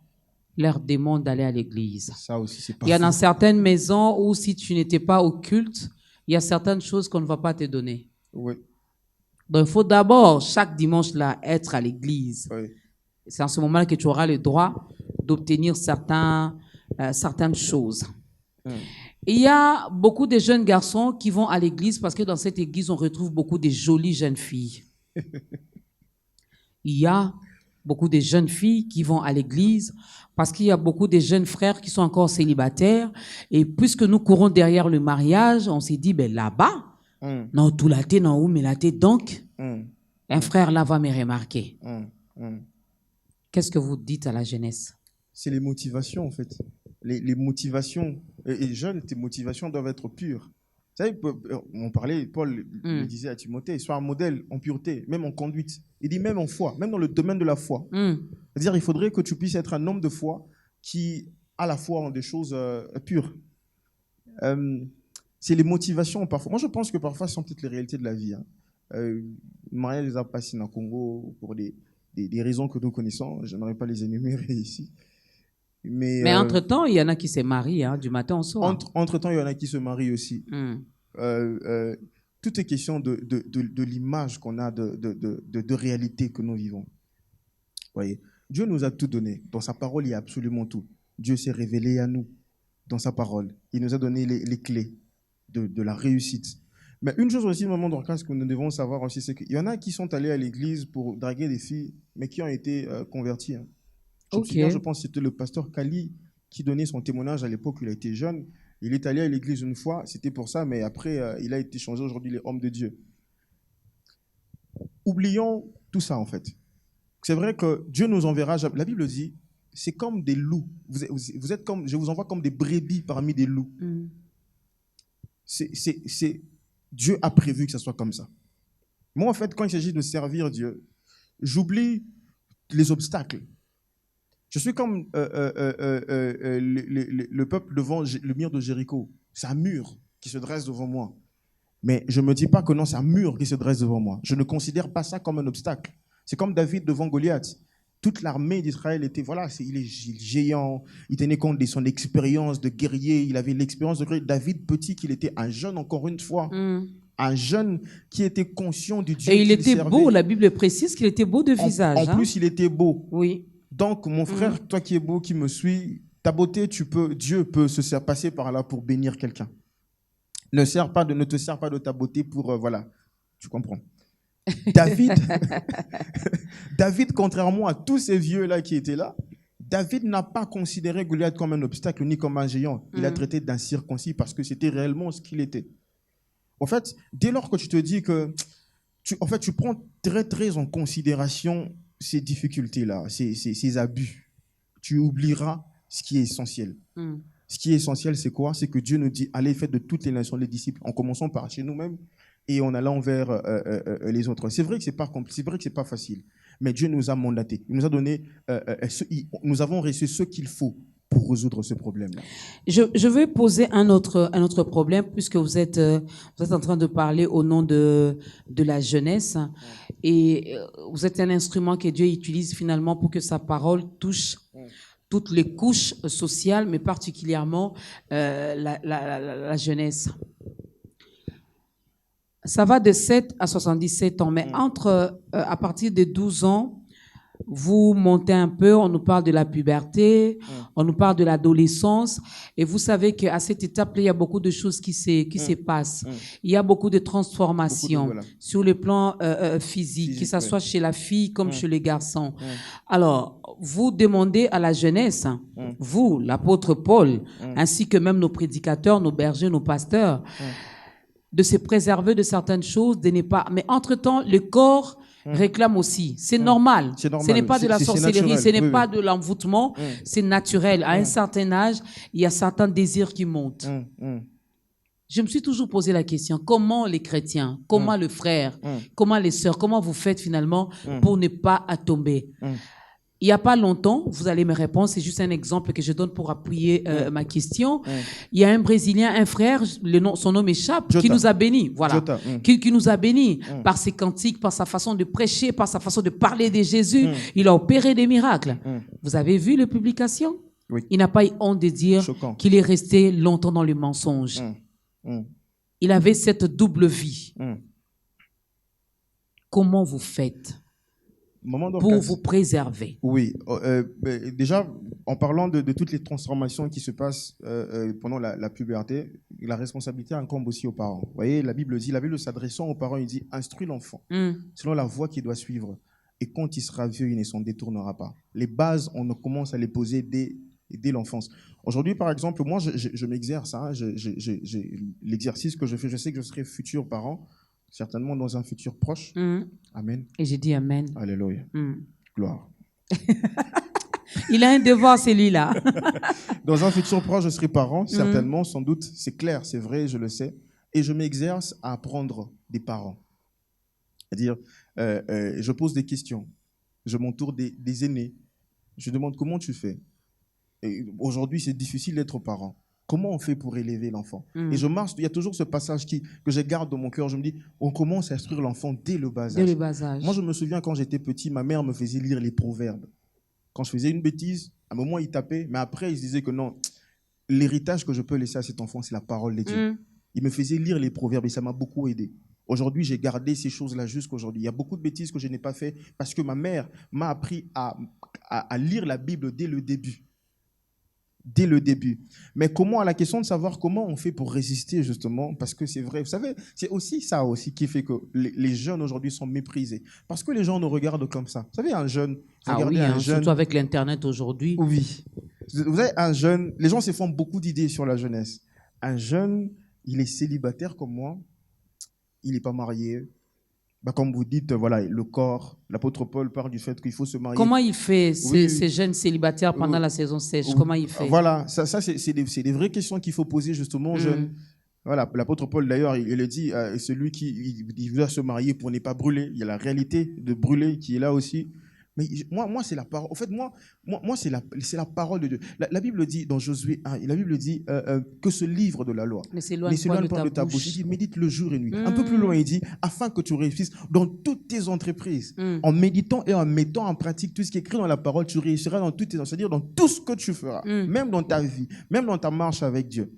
leur demandent d'aller à l'église. Ça aussi, c'est pas Il y a fou. dans certaines maisons où si tu n'étais pas au culte, il y a certaines choses qu'on ne va pas te donner. Oui. Donc il faut d'abord, chaque dimanche, là, être à l'église. Oui. C'est en ce moment-là que tu auras le droit d'obtenir certaines choses. Il y a beaucoup de jeunes garçons qui vont à l'église parce que dans cette église, on retrouve beaucoup de jolies jeunes filles. Il y a beaucoup de jeunes filles qui vont à l'église parce qu'il y a beaucoup de jeunes frères qui sont encore célibataires. Et puisque nous courons derrière le mariage, on s'est dit, ben là-bas, non, tout la tête, non, mais la tête, donc, un frère là va me remarquer. Qu'est-ce que vous dites à la jeunesse? C'est les motivations, en fait. Les motivations, et jeunes, tes motivations doivent être pures. Vous savez, on parlait, Paul le disait à Timothée, sois un modèle en pureté, même en conduite. Il dit même en foi, même dans le domaine de la foi. C'est-à-dire, il faudrait que tu puisses être un homme de foi qui a la foi en des choses pures. C'est les motivations, parfois. Moi, je pense que parfois, ce sont peut-être les réalités de la vie. Maria les a passées au Congo pour des raisons que nous connaissons. Je n'aimerais pas les énumérer ici. Mais entre-temps, il y en a qui se marient, du matin au soir. Entre-temps, il y en a qui se marient aussi. Tout est question de l'image qu'on a de réalité que nous vivons. Voyez, Dieu nous a tout donné. Dans sa parole, il y a absolument tout. Dieu s'est révélé à nous dans sa parole. Il nous a donné les clés de la réussite. Mais une chose aussi, maman Dorcas, que nous devons savoir aussi, c'est qu'il y en a qui sont allés à l'église pour draguer des filles, mais qui ont été convertis. Je pense que c'était le pasteur Kali qui donnait son témoignage à l'époque où il a été jeune. Il est allé à l'église une fois, c'était pour ça, mais après, il a été changé. Aujourd'hui, il est homme de Dieu. Oublions tout ça, en fait. C'est vrai que Dieu nous enverra. La Bible dit, c'est comme des loups. Vous êtes comme, je vous envoie comme des brebis parmi des loups. Dieu a prévu que ça soit comme ça. Moi, en fait, quand il s'agit de servir Dieu, j'oublie les obstacles. Je suis comme le peuple devant le mur de Jéricho. C'est un mur qui se dresse devant moi. Mais je ne me dis pas que non, c'est un mur qui se dresse devant moi. Je ne considère pas ça comme un obstacle. C'est comme David devant Goliath. Toute l'armée d'Israël était, voilà, il est géant, il tenait compte de son expérience de guerrier, il avait l'expérience de guerrier. David, petit qu'il était, un jeune encore une fois, un jeune qui était conscient du Dieu et il qu'il était servait. beau, la Bible précise qu'il était beau de visage. En plus, il était beau. Oui. Donc, mon frère, toi qui es beau, qui me suis, ta beauté, Dieu peut se faire passer par là pour bénir quelqu'un. Ne te sers pas de ta beauté pour, voilà, tu comprends. David, contrairement à tous ces vieux-là qui étaient là, David n'a pas considéré Goliath comme un obstacle ni comme un géant. Il a traité d'incirconcis parce que c'était réellement ce qu'il était. En fait, dès lors que tu te dis que tu prends très, très en considération ces difficultés-là, ces abus, tu oublieras ce qui est essentiel. Ce qui est essentiel, c'est quoi? C'est que Dieu nous dit, allez, faites de toutes les nations les disciples, en commençant par chez nous-mêmes et en allant vers les autres. C'est vrai que c'est pas facile, mais Dieu nous a mandatés. Il nous a donné, nous avons reçu ce qu'il faut pour résoudre ce problème-là. Je vais poser un autre problème, puisque vous êtes en train de parler au nom de la jeunesse, et vous êtes un instrument que Dieu utilise finalement pour que sa parole touche toutes les couches sociales, mais particulièrement la jeunesse. Ça va de 7 à 77 ans, mais à partir de 12 ans, vous montez un peu, on nous parle de la puberté, on nous parle de l'adolescence, et vous savez qu'à cette étape-là, il y a beaucoup de choses qui se passent. Il y a beaucoup de transformations sur le plan physique, que ce soit chez la fille comme chez les garçons. Alors, vous demandez à la jeunesse, vous, l'apôtre Paul, ainsi que même nos prédicateurs, nos bergers, nos pasteurs, de se préserver de certaines choses, de ne pas... Mais entre-temps, le corps réclame aussi. C'est normal. Ce n'est pas de la sorcellerie, ce n'est pas de l'envoûtement, c'est naturel. À un certain âge, il y a certains désirs qui montent. Je me suis toujours posé la question, comment les chrétiens, comment le frère, comment les sœurs, comment vous faites finalement pour ne pas tomber? Il n'y a pas longtemps, vous allez me répondre, c'est juste un exemple que je donne pour appuyer ma question. Il y a un Brésilien, un frère, son nom m'échappe, qui nous a bénis, voilà, qui nous a bénis par ses cantiques, par sa façon de prêcher, par sa façon de parler de Jésus. Il a opéré des miracles. Vous avez vu les publications? Oui. Il n'a pas eu honte de dire qu'il est resté longtemps dans le mensonge. Il avait cette double vie. Comment vous faites pour vous préserver? Oui, déjà, en parlant de toutes les transformations qui se passent pendant la puberté, la responsabilité incombe aussi aux parents. Vous voyez, la Bible s'adressant aux parents, il dit « Instruis l'enfant selon la voie qu'il doit suivre, et quand il sera vieux, il ne s'en détournera pas. » Les bases, on commence à les poser dès l'enfance. Aujourd'hui, par exemple, moi, je m'exerce. L'exercice que je fais, je sais que je serai futur parent, certainement dans un futur proche. Amen. Et j'ai dit Amen. Alléluia. Gloire. Il a un devoir, celui-là. Dans un futur proche, je serai parent, certainement, sans doute. C'est clair, c'est vrai, je le sais. Et je m'exerce à apprendre des parents. C'est-à-dire, je pose des questions. Je m'entoure des aînés. Je demande comment tu fais. Aujourd'hui, c'est difficile d'être parent. Comment on fait pour élever l'enfant? Et je marche, il y a toujours ce passage que je garde dans mon cœur. Je me dis, on commence à instruire l'enfant dès le bas âge. Dès le bas âge. Moi, je me souviens quand j'étais petit, ma mère me faisait lire les proverbes. Quand je faisais une bêtise, à un moment, il tapait, mais après, il se disait que non, l'héritage que je peux laisser à cet enfant, c'est la parole de Dieu. Il me faisait lire les proverbes et ça m'a beaucoup aidé. Aujourd'hui, j'ai gardé ces choses-là jusqu'aujourd'hui. Il y a beaucoup de bêtises que je n'ai pas fait parce que ma mère m'a appris à lire la Bible dès le début. Dès le début. Mais comment, à la question de savoir comment on fait pour résister, justement, parce que c'est vrai, vous savez, c'est aussi ça aussi qui fait que les jeunes aujourd'hui sont méprisés. Parce que les gens nous regardent comme ça. Vous savez, un jeune... surtout avec l'Internet aujourd'hui. Oui. Vous savez, un jeune... Les gens se font beaucoup d'idées sur la jeunesse. Un jeune, il est célibataire comme moi. Il n'est pas marié. Comme vous dites, voilà, le corps, l'apôtre Paul parle du fait qu'il faut se marier. Comment il fait, Oui. ces jeunes célibataires pendant la saison sèche? Comment il fait? Voilà, ça c'est des vraies questions qu'il faut poser justement aux jeunes. Voilà, l'apôtre Paul d'ailleurs, il le dit, celui qui il doit se marier pour ne pas brûler. Il y a la réalité de brûler qui est là aussi. Mais moi c'est la parole. En fait, moi c'est la parole de Dieu. La Bible dit dans Josué 1, la Bible dit que ce livre de la loi Ne s'éloigne pas de ta bouche. Il dit médite le jour et nuit. Un peu plus loin, il dit afin que tu réussisses dans toutes tes entreprises. En méditant et en mettant en pratique tout ce qui est écrit dans la parole, tu réussiras dans toutes tes entreprises, c'est-à-dire dans tout ce que tu feras, même dans ta vie, même dans ta marche avec Dieu.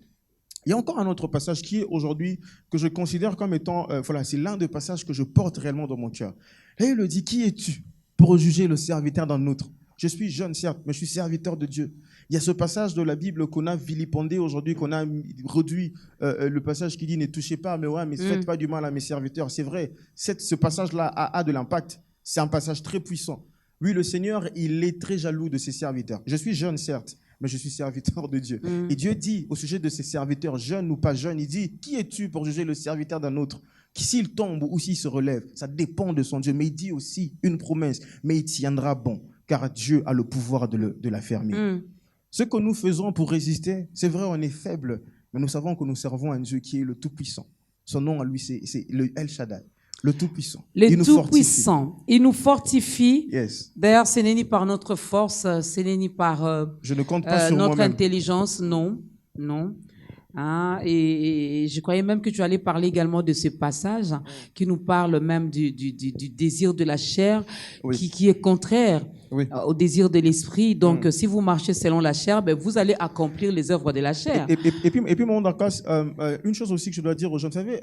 Il y a encore un autre passage qui est aujourd'hui, que je considère comme étant, voilà, c'est l'un des passages que je porte réellement dans mon cœur. Là, il le dit, qui es-tu pour juger le serviteur d'un autre? Je suis jeune, certes, mais je suis serviteur de Dieu. Il y a ce passage de la Bible qu'on a vilipendé aujourd'hui, qu'on a réduit, le passage qui dit « Ne touchez pas, mais faites pas du mal à mes serviteurs ». C'est vrai, ce passage-là a de l'impact. C'est un passage très puissant. Oui, le Seigneur, il est très jaloux de ses serviteurs. Je suis jeune, certes, mais je suis serviteur de Dieu. Et Dieu dit au sujet de ses serviteurs, jeunes ou pas jeunes, il dit « Qui es-tu pour juger le serviteur d'un autre ? S'il tombe ou s'il se relève, ça dépend de son Dieu. » Mais il dit aussi une promesse, mais il tiendra bon, car Dieu a le pouvoir de l'affermir. Ce que nous faisons pour résister, c'est vrai, on est faible, mais nous savons que nous servons un Dieu qui est le Tout-Puissant. Son nom à lui, c'est le El Shaddai, le Tout-Puissant. Le Tout-Puissant. Il nous fortifie. Yes. D'ailleurs, ce n'est ni par notre force, ce n'est ni par je ne compte pas sur notre moi-même. Intelligence, non. Hein, et je croyais même que tu allais parler également de ce passage qui nous parle même du désir de la chair, qui est contraire au désir de l'esprit. Donc, si vous marchez selon la chair, ben, vous allez accomplir les œuvres de la chair. Et puis mon Dorcas, une chose aussi que je dois dire aux gens, vous savez,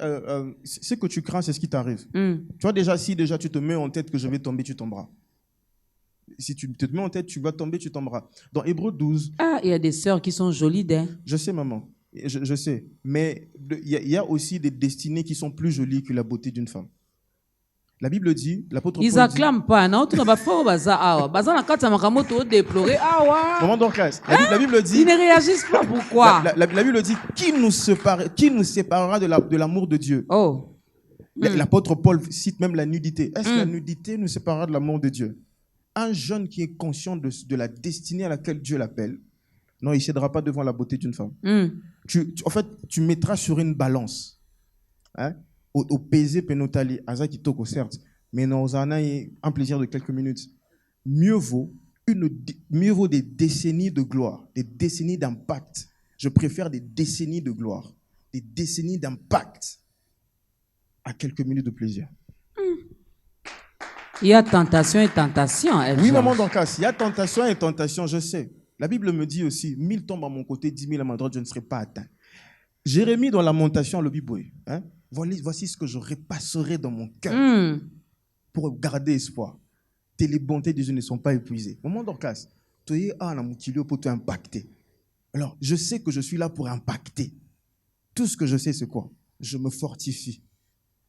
ce que tu crains, c'est ce qui t'arrive. Tu vois, déjà, si déjà tu te mets en tête que je vais tomber, tu tomberas. Si tu te mets en tête, tu vas tomber, tu tomberas. Dans Hébreux 12... Ah, il y a des sœurs qui sont jolies, hein? Je sais, maman. Je sais, mais il y a aussi des destinées qui sont plus jolies que la beauté d'une femme. La Bible dit, l'apôtre Paul dit... Ils acclament pas, non? Moment Dorcas, la Bible dit... Ils ne réagissent pas, pourquoi? La Bible dit, qui nous séparera de l'amour de Dieu? L'apôtre Paul cite même la nudité. Est-ce que la nudité nous séparera de l'amour de Dieu? Un jeune qui est conscient de la destinée à laquelle Dieu l'appelle, non, il ne cédera pas devant la beauté d'une femme. En fait, tu mettras sur une balance. Hein? Au pesé penotali, azaki toko certes, mais non, on a un plaisir de quelques minutes. Mieux vaut des décennies de gloire, des décennies d'impact. Je préfère des décennies de gloire, des décennies d'impact à quelques minutes de plaisir. Il y a tentation et tentation. Oui, maman Dorcas, il y a tentation et tentation, je sais. La Bible me dit aussi, 1000 tombent à mon côté, 10 000 à ma droite, je ne serai pas atteint. Jérémie, dans Lamentation, le Bible, hein, voici ce que je repasserai dans mon cœur pour garder espoir. Les bontés de Dieu ne sont pas épuisées. Maman Dorcas, tu es à la moutillio pour t'impacter. Alors, je sais que je suis là pour impacter. Tout ce que je sais, c'est quoi? Je me fortifie.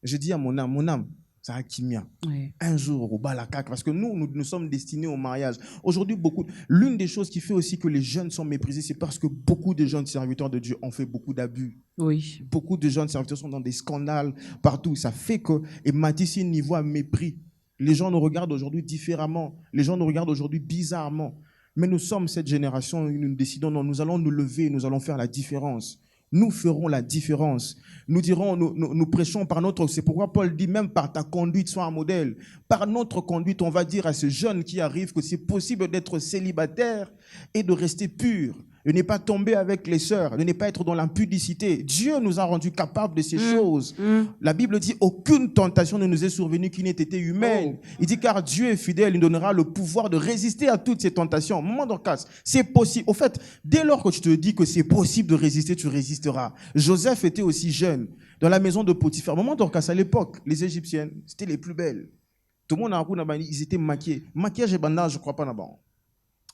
Je dis à mon âme, ça a kimia. Un jour au balakak, parce que nous sommes destinés au mariage. Aujourd'hui, l'une des choses qui fait aussi que les jeunes sont méprisés, c'est parce que beaucoup de jeunes serviteurs de Dieu ont fait beaucoup d'abus. Oui. Beaucoup de jeunes serviteurs sont dans des scandales partout. Ça fait que, et Mathis, niveau à mépris. Les gens nous regardent aujourd'hui différemment. Les gens nous regardent aujourd'hui bizarrement. Mais nous sommes cette génération, nous décidons, non, nous allons nous lever, nous allons faire la différence. Nous ferons la différence. Nous dirons, nous prêchons par notre... C'est pourquoi Paul dit, même par ta conduite, sois un modèle. Par notre conduite, on va dire à ce jeune qui arrive que c'est possible d'être célibataire et de rester pur. De ne pas tomber avec les sœurs, de ne pas être dans l'impudicité. Dieu nous a rendus capables de ces choses. La Bible dit, aucune tentation ne nous est survenue qui n'ait été humaine. Il dit, car Dieu est fidèle, il donnera le pouvoir de résister à toutes ces tentations. Moment Dorcas, c'est possible. Au fait, dès lors que tu te dis que c'est possible de résister, tu résisteras. Joseph était aussi jeune, dans la maison de Potiphar. Moment Dorcas, à l'époque, les Égyptiennes, c'était les plus belles. Tout le monde, ils étaient maquillés. Maquillage et bandage, je ne crois pas là-bas.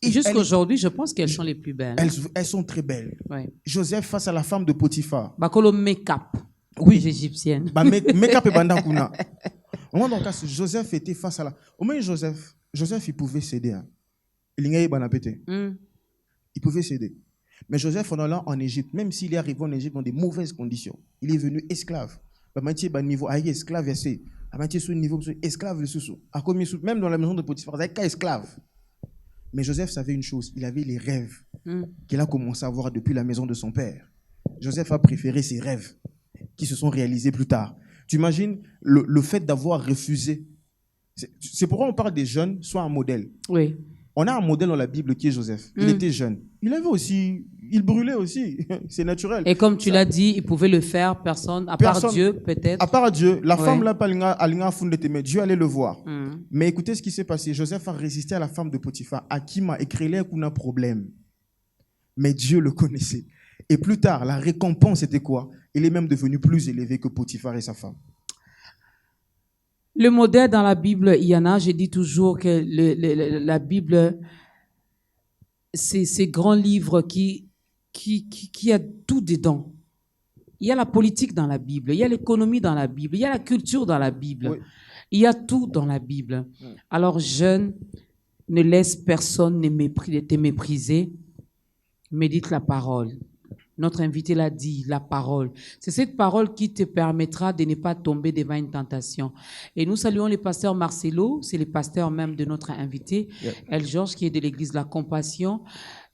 Jusqu'à aujourd'hui, je pense qu'elles sont les plus belles. Elles sont très belles. Ouais. Joseph face à la femme de Potiphar. Bakolo make-up. Oui. Les Égyptiennes. Make-up et bandakuna. Au moment donc, Joseph était face à la... Au moins, Joseph, il pouvait céder. Hein. Il pouvait céder. Mais Joseph, en allant en Égypte, même s'il est arrivé en Égypte dans des mauvaises conditions, il est venu esclave. Niveau esclave, niveau esclave de Soussou. Même dans la maison de Potiphar, il n'y avait qu'un esclave. Mais Joseph savait une chose, il avait les rêves qu'il a commencé à avoir depuis la maison de son père. Joseph a préféré ses rêves qui se sont réalisés plus tard. Tu imagines le fait d'avoir refusé. C'est pourquoi on parle des jeunes, soit un modèle. Oui. On a un modèle dans la Bible qui est Joseph. Il était jeune. Il brûlait aussi. C'est naturel. Et comme tu l'as dit, il pouvait le faire, à part Dieu, peut-être. À part Dieu, la femme là, Dieu allait le voir. Mais écoutez ce qui s'est passé. Joseph a résisté à la femme de Potiphar, à qui m'a écrit un problème. Mais Dieu le connaissait. Et plus tard, la récompense était quoi? Il est même devenu plus élevé que Potiphar et sa femme. Le modèle dans la Bible, il y en a. Je dis toujours que la Bible, c'est ces grands livres qui a tout dedans. Il y a la politique dans la Bible, il y a l'économie dans la Bible, il y a la culture dans la Bible. Oui. Il y a tout dans la Bible. Alors, jeune, ne laisse personne te mépriser. Médite la parole. Notre invité l'a dit, la parole. C'est cette parole qui te permettra de ne pas tomber devant une tentation. Et nous saluons le pasteur Marcelo, c'est le pasteur même de notre invité, El Georges, qui est de l'église La Compassion.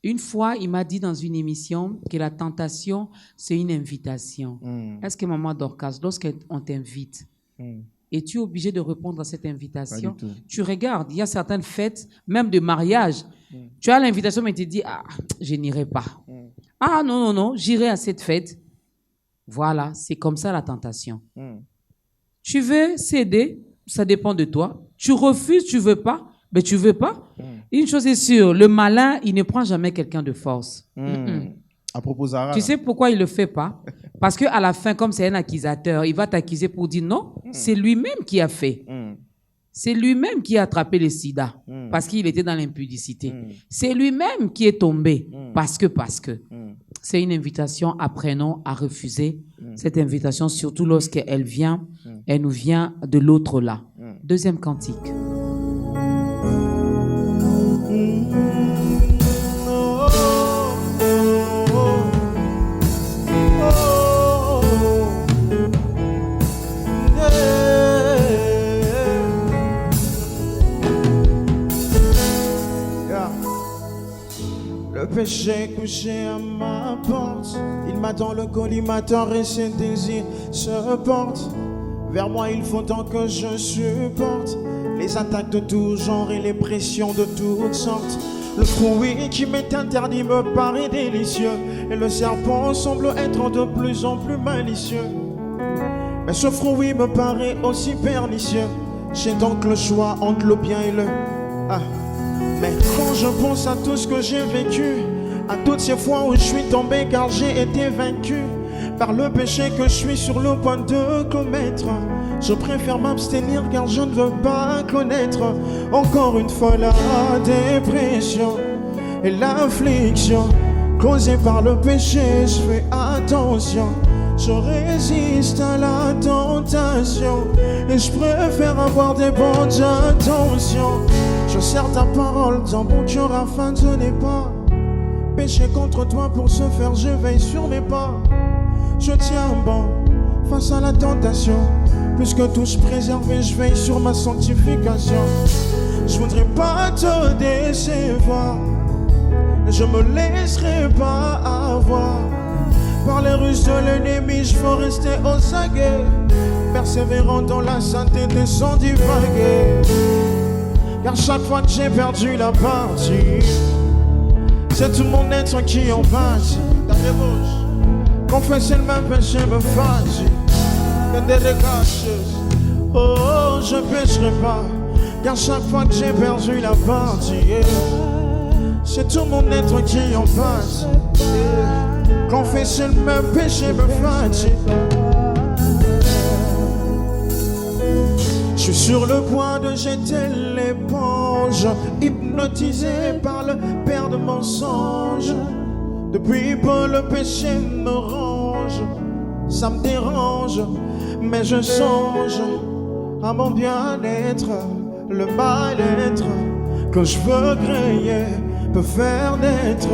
Une fois, il m'a dit dans une émission que la tentation, c'est une invitation. Est-ce que maman Dorcas, lorsqu'on t'invite, es-tu obligé de répondre à cette invitation? Tu regardes, il y a certaines fêtes, même de mariage. Tu as l'invitation, mais tu te dis, je n'irai pas. Ah non, j'irai à cette fête. Voilà, c'est comme ça la tentation. Tu veux céder, ça dépend de toi. Tu refuses, tu veux pas, mais tu veux pas. Une chose est sûre, le malin, il ne prend jamais quelqu'un de force. À propos Zara. Tu sais pourquoi il le fait pas? Parce qu'à la fin, comme c'est un accusateur, il va t'accuser pour dire non, c'est lui-même qui a fait. C'est lui-même qui a attrapé le sida parce qu'il était dans l'impudicité. C'est lui-même qui est tombé parce que. C'est une invitation, apprenons à refuser cette invitation, surtout lorsqu'elle vient, elle nous vient de l'autre là. Deuxième cantique. Le péché couché à ma porte, il m'attend le collimateur et ses désirs se portent. Vers moi il faut tant que je supporte les attaques de tout genre et les pressions de toutes sortes. Le fruit qui m'est interdit me paraît délicieux et le serpent semble être de plus en plus malicieux. Mais ce fruit me paraît aussi pernicieux. J'ai donc le choix entre le bien et le... Mais quand je pense à tout ce que j'ai vécu, à toutes ces fois où je suis tombé car j'ai été vaincu par le péché que je suis sur le point de commettre, je préfère m'abstenir car je ne veux pas connaître encore une fois la dépression et l'affliction causée par le péché. Je fais attention, je résiste à la tentation et je préfère avoir des bonnes intentions. Je serre ta parole dans mon cœur afin de ne pas pécher contre toi. Pour ce faire, je veille sur mes pas. Je tiens bon face à la tentation. Plus que tous préserver, je veille sur ma sanctification. Je voudrais pas te décevoir, je me laisserai pas avoir par les ruses de l'ennemi. Je veux rester au aguets, persévérant dans la sainteté sans divaguer. Car chaque fois que j'ai perdu la partie, c'est tout mon être qui en passe. Confesser le même péché me fatigue. Que des dégâts, oh, je pécherai pas. Car chaque fois que j'ai perdu la partie, c'est tout mon être qui en passe. Confesser le même péché me fatigue. Je suis sur le point de jeter l'éponge, hypnotisé par le père de mensonges. Depuis peu le péché me ronge, ça me dérange, mais je songe à mon bien-être. Le mal-être que je veux créer peut faire naître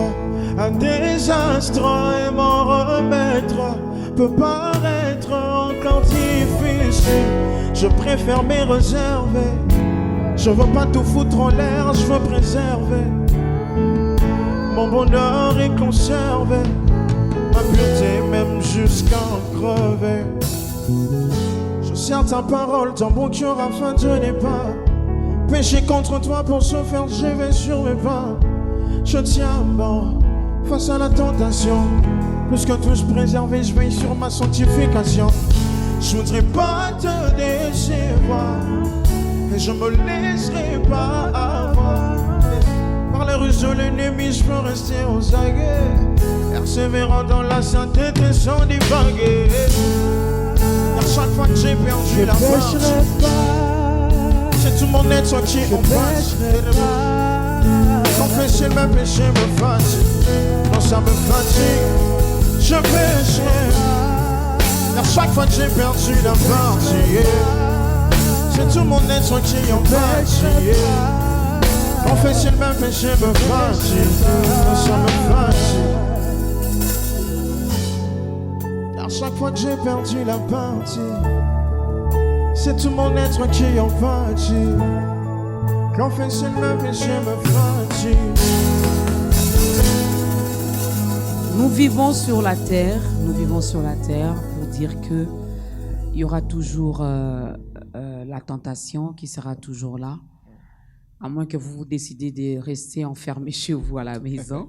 un désastre et m'en remettre peut paraître encore heures difficiles, je préfère me réserver. Je veux pas tout foutre en l'air, je veux préserver mon bonheur et conserver ma pureté même jusqu'à en crever. Je serre ta parole dans mon cœur afin de ne pas pécher contre toi. Pour ce faire, je vais sur mes pas. Je tiens bon face à la tentation. Plus que tout, je préserve et je veille sur ma sanctification. Je voudrais pas te décevoir et je me laisserai pas avoir. Par les ruses de l'ennemi, je peux rester aux aguets, persévérant dans la sainteté sans divaguer. À chaque fois que j'ai perdu la force, c'est tout mon être qui en passe. Confesser le même péché me fatigue, non ça me fatigue. Je pécherai. À chaque fois que j'ai perdu la partie, c'est tout mon être qui en passe. Confesser le même péché me fatigue, non ça me fatigue. À chaque fois que j'ai perdu la partie, c'est tout mon être qui en pâtit. Confesser le même péché me fatigue. Nous vivons sur la terre pour dire que il y aura toujours la tentation qui sera toujours là, à moins que vous décidez de rester enfermé chez vous à la maison.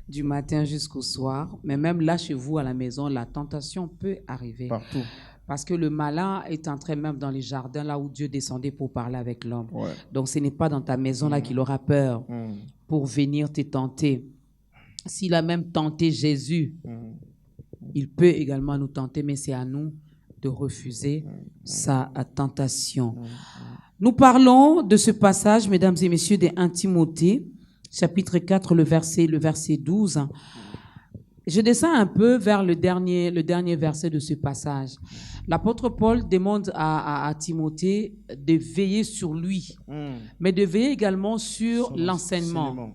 Du matin jusqu'au soir. Mais même là, chez vous, à la maison, la tentation peut arriver. Partout. Parce que le malin est entré même dans les jardins, là où Dieu descendait pour parler avec l'homme. Ouais. Donc, ce n'est pas dans ta maison là qu'il aura peur pour venir te tenter. S'il a même tenté Jésus, il peut également nous tenter, mais c'est à nous de refuser sa tentation. Nous parlons de ce passage, mesdames et messieurs, de 1 Timothée, chapitre 4, le verset 12. Je descends un peu vers le dernier verset de ce passage. L'apôtre Paul demande à Timothée de veiller sur lui, mais de veiller également sur l'enseignement.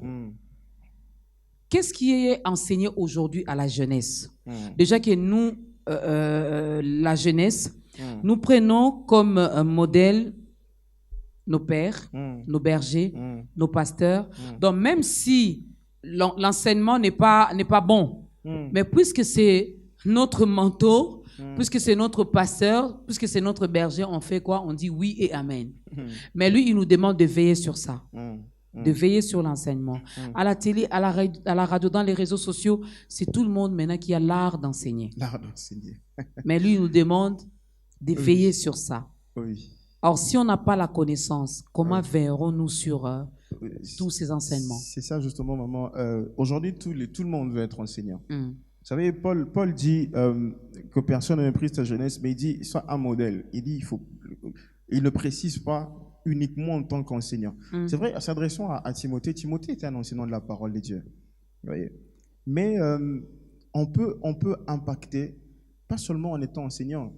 Qu'est-ce qui est enseigné aujourd'hui à la jeunesse? Déjà que nous, la jeunesse, nous prenons comme modèle nos pères, nos bergers, nos pasteurs. Donc même si l'enseignement n'est pas bon, mais puisque c'est notre manteau, puisque c'est notre pasteur, puisque c'est notre berger, on fait quoi? On dit oui et amen. Mais lui, il nous demande de veiller sur ça, de veiller sur l'enseignement. À la télé, à la radio, dans les réseaux sociaux, c'est tout le monde maintenant qui a l'art d'enseigner. L'art d'enseigner. Mais lui, il nous demande de veiller sur ça. Oui. Or, si on n'a pas la connaissance, comment veillerons-nous sur tous ces enseignements? C'est ça justement, maman. Aujourd'hui, tout le monde veut être enseignant. Vous savez, Paul dit que personne ne méprise ta jeunesse, mais il dit, sois un modèle. Il dit, il ne précise pas uniquement en tant qu'enseignant. C'est vrai, s'adressant à Timothée, Timothée était un enseignant de la parole de Dieu. Vous voyez? Mais on peut impacter, pas seulement en étant enseignant.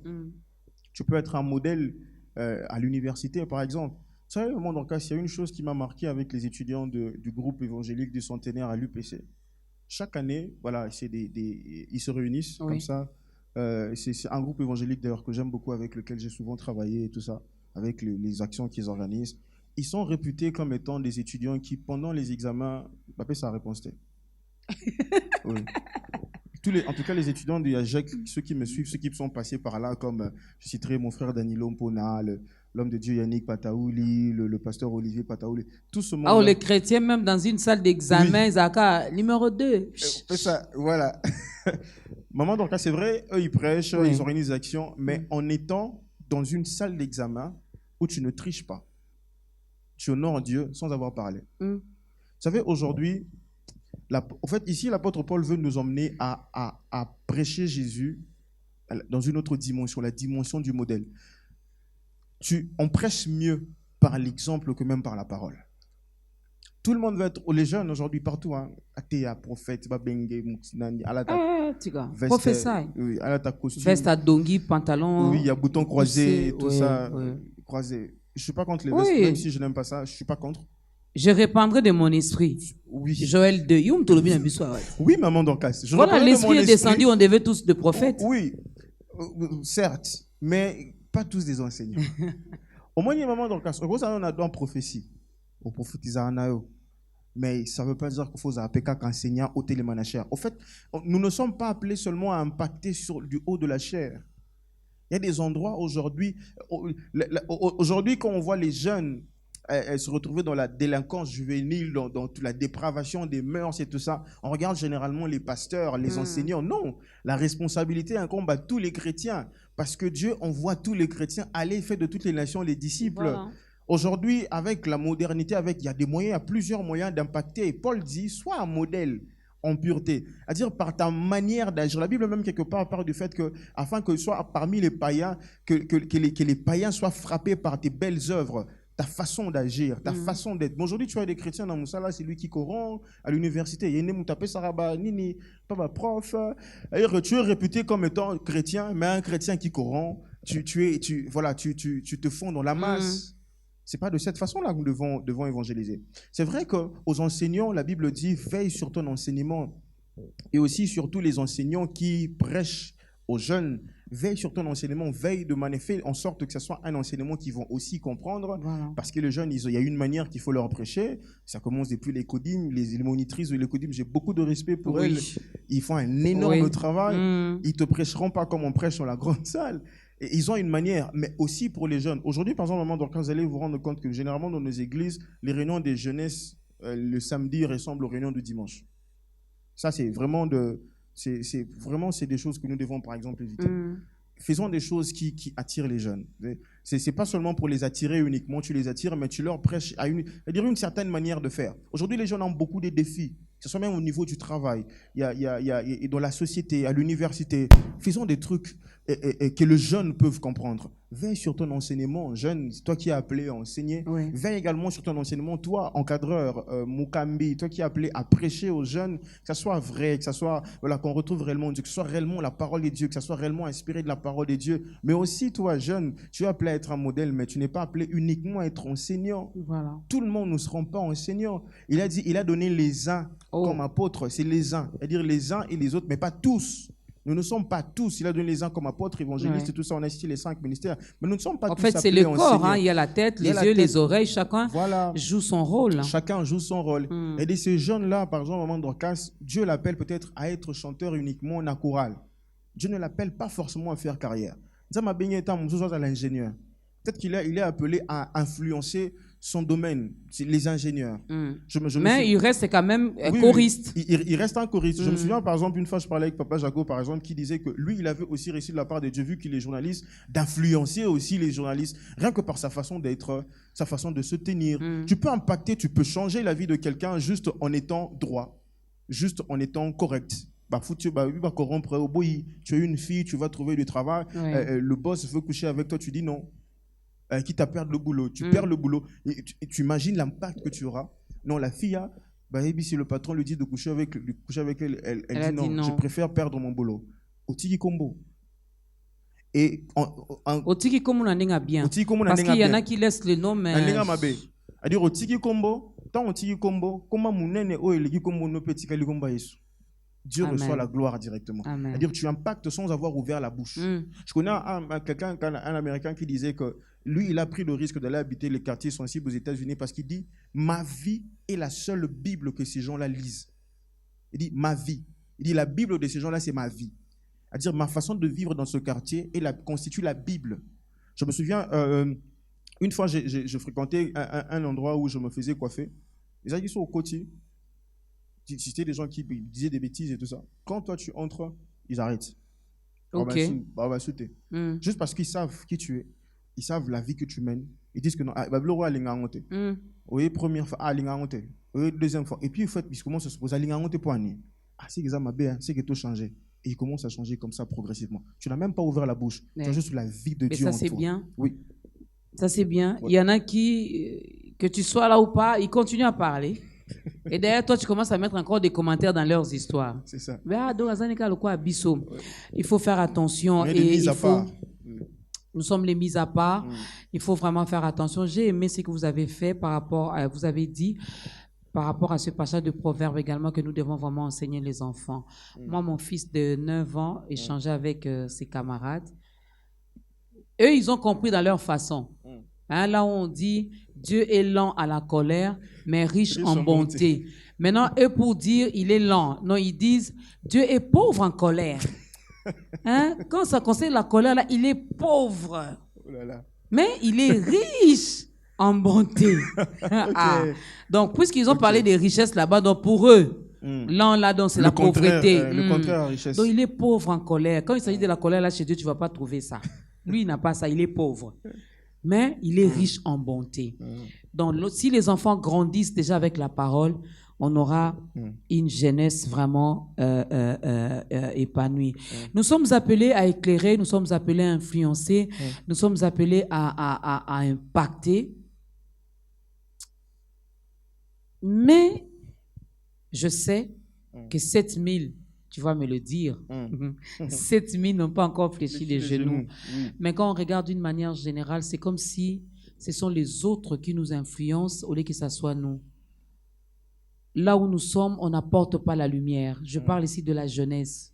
Tu peux être un modèle à l'université, par exemple. Vous savez, au monde en cas, il y a une chose qui m'a marqué avec les étudiants du groupe évangélique du Centenaire à l'UPC. Chaque année, voilà, ils se réunissent comme ça. C'est un groupe évangélique d'ailleurs que j'aime beaucoup, avec lequel j'ai souvent travaillé et tout ça, avec les actions qu'ils organisent. Ils sont réputés comme étant des étudiants qui, pendant les examens, appellent ça réponse T. Oui. En tout cas, les étudiants de Yajek, ceux qui me suivent, ceux qui sont passés par là, comme je citerai mon frère Danilo Mpona, l'homme de Dieu Yannick Pataouli, le pasteur Olivier Pataouli, tout ce monde. Oh, les chrétiens, même dans une salle d'examen, Zaka, numéro 2. Ça, voilà. Maman, donc là, c'est vrai, eux, ils prêchent, ils organisent des actions, mais en étant dans une salle d'examen où tu ne triches pas, tu honores Dieu sans avoir parlé. Vous savez, aujourd'hui, en fait, ici, l'apôtre Paul veut nous emmener à prêcher Jésus dans une autre dimension, la dimension du modèle. On prêche mieux par l'exemple que même par la parole. Tout le monde veut être, les jeunes aujourd'hui, partout, athée, prophète, babenge, muksinani, professeur. Oui, alata costume. Veste à dongi, pantalon. Oui, il y a boutons croisés, tout ça, croisés. Je ne suis pas contre les vestes, même si je n'aime pas ça, je ne suis pas contre. Je répandrai de mon esprit. Oui. Joël 2. Oui, maman Dorcas. Voilà, l'esprit est descendu, on devait tous de prophètes. Oui. Certes, mais pas tous des enseignants. Au moins, il y a un moment dans le cas. On a une prophétie. On prophétise à Anayo. Mais ça ne veut pas dire qu'il faut appeler qu'un enseignant au télémanachère. Au fait, nous ne sommes pas appelés seulement à impacter sur du haut de la chair. Il y a des endroits aujourd'hui, quand on voit les jeunes se retrouver dans la délinquance juvénile, dans toute la dépravation des mœurs et tout ça, on regarde généralement les pasteurs, les enseignants. Non, la responsabilité incombe à tous les chrétiens, parce que Dieu envoie tous les chrétiens aller faire de toutes les nations les disciples. Voilà. Aujourd'hui, avec la modernité, il y a des moyens, il y a plusieurs moyens d'impacter. Et Paul dit, sois un modèle en pureté, c'est-à-dire par ta manière d'agir. La Bible même quelque part parle du fait que, afin que soit parmi les païens, que les païens soient frappés par tes belles œuvres, ta façon d'agir, ta façon d'être. Mais aujourd'hui, tu as des chrétiens dans Moussala, c'est lui qui corrompt à l'université. Il y a une moutapé saraba nini, pas prof. D'ailleurs, tu es réputé comme étant chrétien, mais un chrétien qui corrompt, tu te fonds dans la masse. C'est pas de cette façon-là que nous devons évangéliser. C'est vrai qu'aux enseignants, la Bible dit, veille sur ton enseignement. Et aussi sur tous les enseignants qui prêchent aux jeunes, veille sur ton enseignement, veille de manifester en sorte que ce soit un enseignement qu'ils vont aussi comprendre. Voilà. Parce que les jeunes, il y a une manière qu'il faut leur prêcher. Ça commence depuis les codim, les monitrices de l'écodim. J'ai beaucoup de respect pour elles. Ils font un énorme travail. Ils ne te prêcheront pas comme on prêche dans la grande salle. Et ils ont une manière, mais aussi pour les jeunes. Aujourd'hui, par exemple, quand vous allez vous rendre compte que généralement dans nos églises, les réunions des jeunesses le samedi ressemblent aux réunions du dimanche. Ça, c'est vraiment des choses que nous devons, par exemple, éviter. Faisons des choses qui attirent les jeunes. C'est pas seulement pour les attirer uniquement, tu les attires, mais tu leur prêches une certaine manière de faire. Aujourd'hui, les jeunes ont beaucoup de défis, que ce soit même au niveau du travail, dans la société, à l'université. Faisons des trucs que les jeunes peuvent comprendre. Veille sur ton enseignement, jeune, toi qui es appelé à enseigner. Oui. Veille également sur ton enseignement, toi, encadreur, Mukambi, toi qui es appelé à prêcher aux jeunes, que ça soit vrai, que ça soit, qu'on retrouve réellement Dieu, que ce soit réellement la parole de Dieu, que ça soit réellement inspiré de la parole de Dieu. Mais aussi, toi, jeune, tu es appelé à être un modèle, mais tu n'es pas appelé uniquement à être enseignant. Voilà. Tout le monde ne sera pas enseignant. Il a dit, il a donné les uns comme apôtres, c'est les uns, c'est-à-dire les uns et les autres, mais pas tous. Nous ne sommes pas tous. Il a donné les uns comme apôtres, évangélistes et tout ça. On a cité les 5 ministères. Mais nous ne sommes pas tous. En fait, c'est le corps. Il y a la tête, les yeux, les oreilles. Chacun joue son rôle. Chacun joue son rôle. Et de ces jeunes-là, par exemple, au moment d'Orcas, Dieu l'appelle peut-être à être chanteur uniquement en chorale. Dieu ne l'appelle pas forcément à faire carrière. L'ingénieur. Peut-être qu'il est appelé à influencer son domaine, c'est les ingénieurs. Mais il reste quand même choriste. Il reste un choriste. Je me souviens, par exemple, une fois, je parlais avec Papa Jago, par exemple, qui disait que lui, il avait aussi reçu de la part de Dieu, vu qu'il est journaliste, d'influencer aussi les journalistes, rien que par sa façon d'être, sa façon de se tenir. Tu peux impacter, tu peux changer la vie de quelqu'un juste en étant droit, juste en étant correct. Tu as une fille, tu vas trouver du travail, le boss veut coucher avec toi, tu dis non. Quitte à perdre le boulot, tu perds le boulot, et tu imagines l'impact que tu auras. Non, la fille, si le patron lui dit de coucher avec elle, elle dit non, je préfère perdre mon boulot. Otiki Kombo. Et Otiki Kombo n'a bien. Parce qu'il y en a qui laissent le nom, mais. C'est-à-dire Otiki Kombo, tant Otiki Kombo, comment mon nene o elegi Kombo no petit kalikomba yesu. Dieu reçoit la gloire directement. C'est-à-dire que tu impactes sans avoir ouvert la bouche. Je connais un Américain qui disait que lui, il a pris le risque d'aller habiter les quartiers sensibles aux États-Unis parce qu'il dit « Ma vie est la seule Bible que ces gens-là lisent. » Il dit « Ma vie. » Il dit « La Bible de ces gens-là, c'est ma vie. » C'est-à-dire ma façon de vivre dans ce quartier constitue la Bible. Je me souviens, une fois, je fréquentais un endroit où je me faisais coiffer. Les gens sont au côté. C'était des gens qui disaient des bêtises et tout ça. Quand toi tu entres, ils arrêtent. Ok. Juste parce qu'ils savent qui tu es, ils savent la vie que tu mènes. Ils disent que non. Oui, première fois, oui, deuxième fois. Et puis, en fait, ils commencent à se poser c'est que ça m'a bien, c'est que tout changé. Et ils commencent à changer comme ça progressivement. Tu n'as même pas ouvert la bouche. Tu as juste la vie de Dieu en toi. Mais ça, c'est bien. Oui. Ça, c'est bien. Ouais. Il y en a qui, que tu sois là ou pas, ils continuent à parler. Et d'ailleurs, toi, tu commences à mettre encore des commentaires dans leurs histoires. C'est ça. Il faut faire attention. Nous sommes les mis à part. Il faut vraiment faire attention. J'ai aimé ce que vous avez fait par rapport à... Vous avez dit, par rapport à ce passage de Proverbe également que nous devons vraiment enseigner les enfants. Moi, mon fils de 9 ans échangeait avec ses camarades. Eux, ils ont compris dans leur façon. Hein, là où on dit Dieu est lent à la colère, mais riche en bonté. Maintenant, eux, pour dire il est lent, non, ils disent Dieu est pauvre en colère. Hein? Quand ça concerne la colère, là, il est pauvre. Oh là là. Mais il est riche en bonté. Ah. Donc, puisqu'ils ont parlé des richesses là-bas, donc pour eux, lent là, donc c'est la pauvreté. Le contraire à richesse. Donc, il est pauvre en colère. Quand il s'agit de la colère, là, chez Dieu, tu ne vas pas trouver ça. Lui, il n'a pas ça, il est pauvre. Mais il est riche en bonté. Donc, si les enfants grandissent déjà avec la parole, on aura une jeunesse vraiment épanouie. Nous sommes appelés à éclairer, nous sommes appelés à influencer, nous sommes appelés à impacter. Mais je sais que 7000, tu vas me le dire, 7000 n'ont pas encore fléchi les genoux. Mais quand on regarde d'une manière générale, c'est comme si ce sont les autres qui nous influencent au lieu que ce soit nous. Là où nous sommes, on n'apporte pas la lumière. Je parle ici de la jeunesse.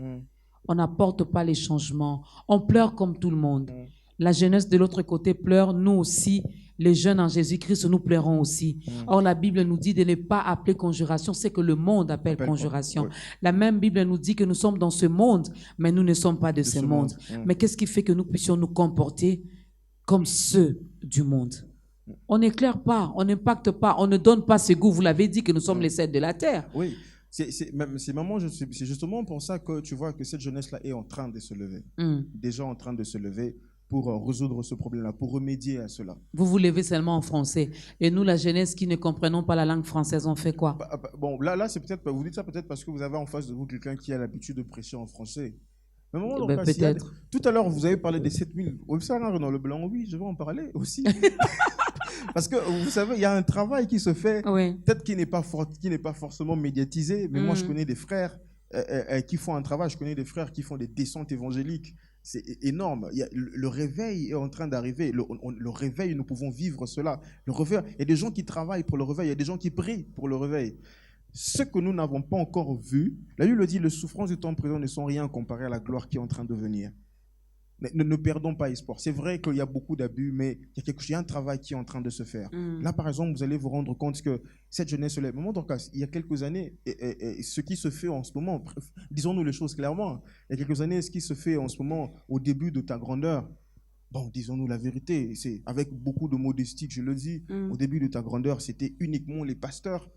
On n'apporte pas les changements. On pleure comme tout le monde. La jeunesse de l'autre côté pleure, nous aussi. Les jeunes en Jésus-Christ, nous pleurons aussi. Or, la Bible nous dit de ne pas appeler conjuration, c'est que le monde appelle conjuration. La même Bible nous dit que nous sommes dans ce monde, mais nous ne sommes pas de ce monde. Mais qu'est-ce qui fait que nous puissions nous comporter comme ceux du monde? On n'éclaire pas, on n'impacte pas, on ne donne pas ce goût. Vous l'avez dit que nous sommes les cèdres de la terre. Oui, c'est justement pour ça que tu vois que cette jeunesse-là est en train de se lever. Déjà en train de se lever pour résoudre ce problème-là, pour remédier à cela. Vous vous levez seulement en français. Et nous, la jeunesse qui ne comprenons pas la langue française, on fait quoi? Bon, là c'est peut-être, vous dites ça peut-être parce que vous avez en face de vous quelqu'un qui a l'habitude de prêcher en français. Mais peut-être. Tout à l'heure, vous avez parlé des 7000. Dans le blanc, oui, je vais en parler aussi. Parce que, vous savez, il y a un travail qui se fait, peut-être qui n'est pas forcément médiatisé, mais moi, je connais des frères qui font un travail, je connais des frères qui font des descentes évangéliques. C'est énorme. Le réveil est en train d'arriver. Le réveil, nous pouvons vivre cela. Le réveil, il y a des gens qui travaillent pour le réveil, il y a des gens qui prient pour le réveil. Ce que nous n'avons pas encore vu, la Bible dit, les souffrances du temps présent ne sont rien comparé à la gloire qui est en train de venir. Ne perdons pas espoir. C'est vrai qu'il y a beaucoup d'abus, mais il y a un travail qui est en train de se faire. Là, par exemple, vous allez vous rendre compte que cette jeunesse se lève. Il y a quelques années, ce qui se fait en ce moment, disons-nous les choses clairement, il y a quelques années, ce qui se fait en ce moment, au début de ta grandeur, bon, disons-nous la vérité, c'est avec beaucoup de modestie que je le dis, au début de ta grandeur, c'était uniquement les pasteurs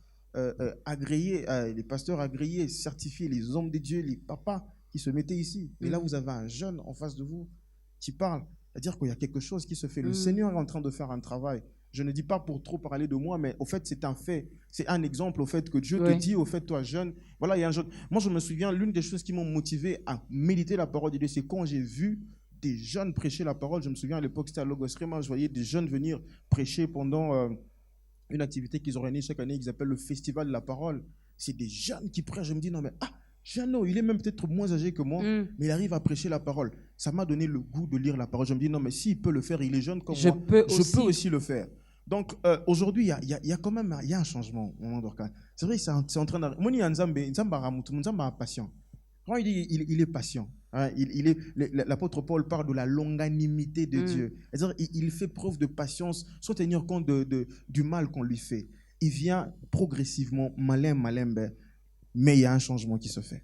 agréés, certifiés, les hommes de Dieu, les papas, qui se mettaient ici. Mais là, vous avez un jeune en face de vous qui parle. C'est-à-dire qu'il y a quelque chose qui se fait. Le Seigneur est en train de faire un travail. Je ne dis pas pour trop parler de moi, mais au fait, c'est un fait. C'est un exemple au fait que Dieu te dit, au fait, toi jeune, voilà, il y a un jeune. Moi, je me souviens, l'une des choses qui m'ont motivé à méditer la parole de Dieu, c'est quand j'ai vu des jeunes prêcher la parole. Je me souviens, à l'époque, c'était à Logos Rema, je voyais des jeunes venir prêcher pendant une activité qu'ils organisent chaque année, qu'ils appellent le Festival de la parole. C'est des jeunes qui prêchent. Je me dis, non, mais Jeannot, il est même peut-être moins âgé que moi, mais il arrive à prêcher la parole. Ça m'a donné le goût de lire la parole. Je me dis, non, mais s'il peut le faire, il est jeune comme moi, je peux aussi le faire. Donc, aujourd'hui, il y a quand même un changement. C'est vrai, c'est en train d'arriver. Moni Nzamba patient. Quand il dit il est patient, hein, l'apôtre Paul parle de la longanimité de Dieu. C'est-à-dire, il fait preuve de patience sans tenir compte du mal qu'on lui fait. Il vient progressivement, malin, mais il y a un changement qui se fait.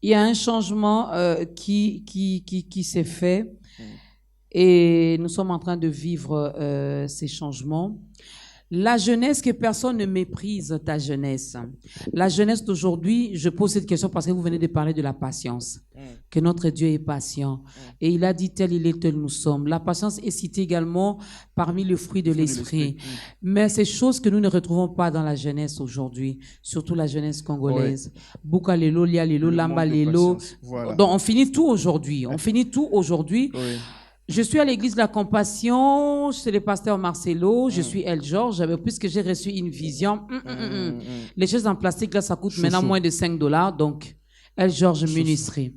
Il y a un changement qui s'est fait et nous sommes en train de vivre ces changements. La jeunesse, que personne ne méprise ta jeunesse. La jeunesse d'aujourd'hui, je pose cette question parce que vous venez de parler de la patience, que notre Dieu est patient. Et il a dit tel il est, tel nous sommes. La patience est citée également parmi les fruits de l'esprit. Mais ces choses que nous ne retrouvons pas dans la jeunesse aujourd'hui, surtout la jeunesse congolaise. Buka lelo, lia lelo, lamba lelo. Voilà. Donc on finit tout aujourd'hui. Je suis à l'église de la Compassion, c'est le pasteur Marcelo, je suis El Georges, puisque j'ai reçu une vision. Les chaises en plastique, là, ça coûte maintenant moins de $5, donc El Georges Ministry.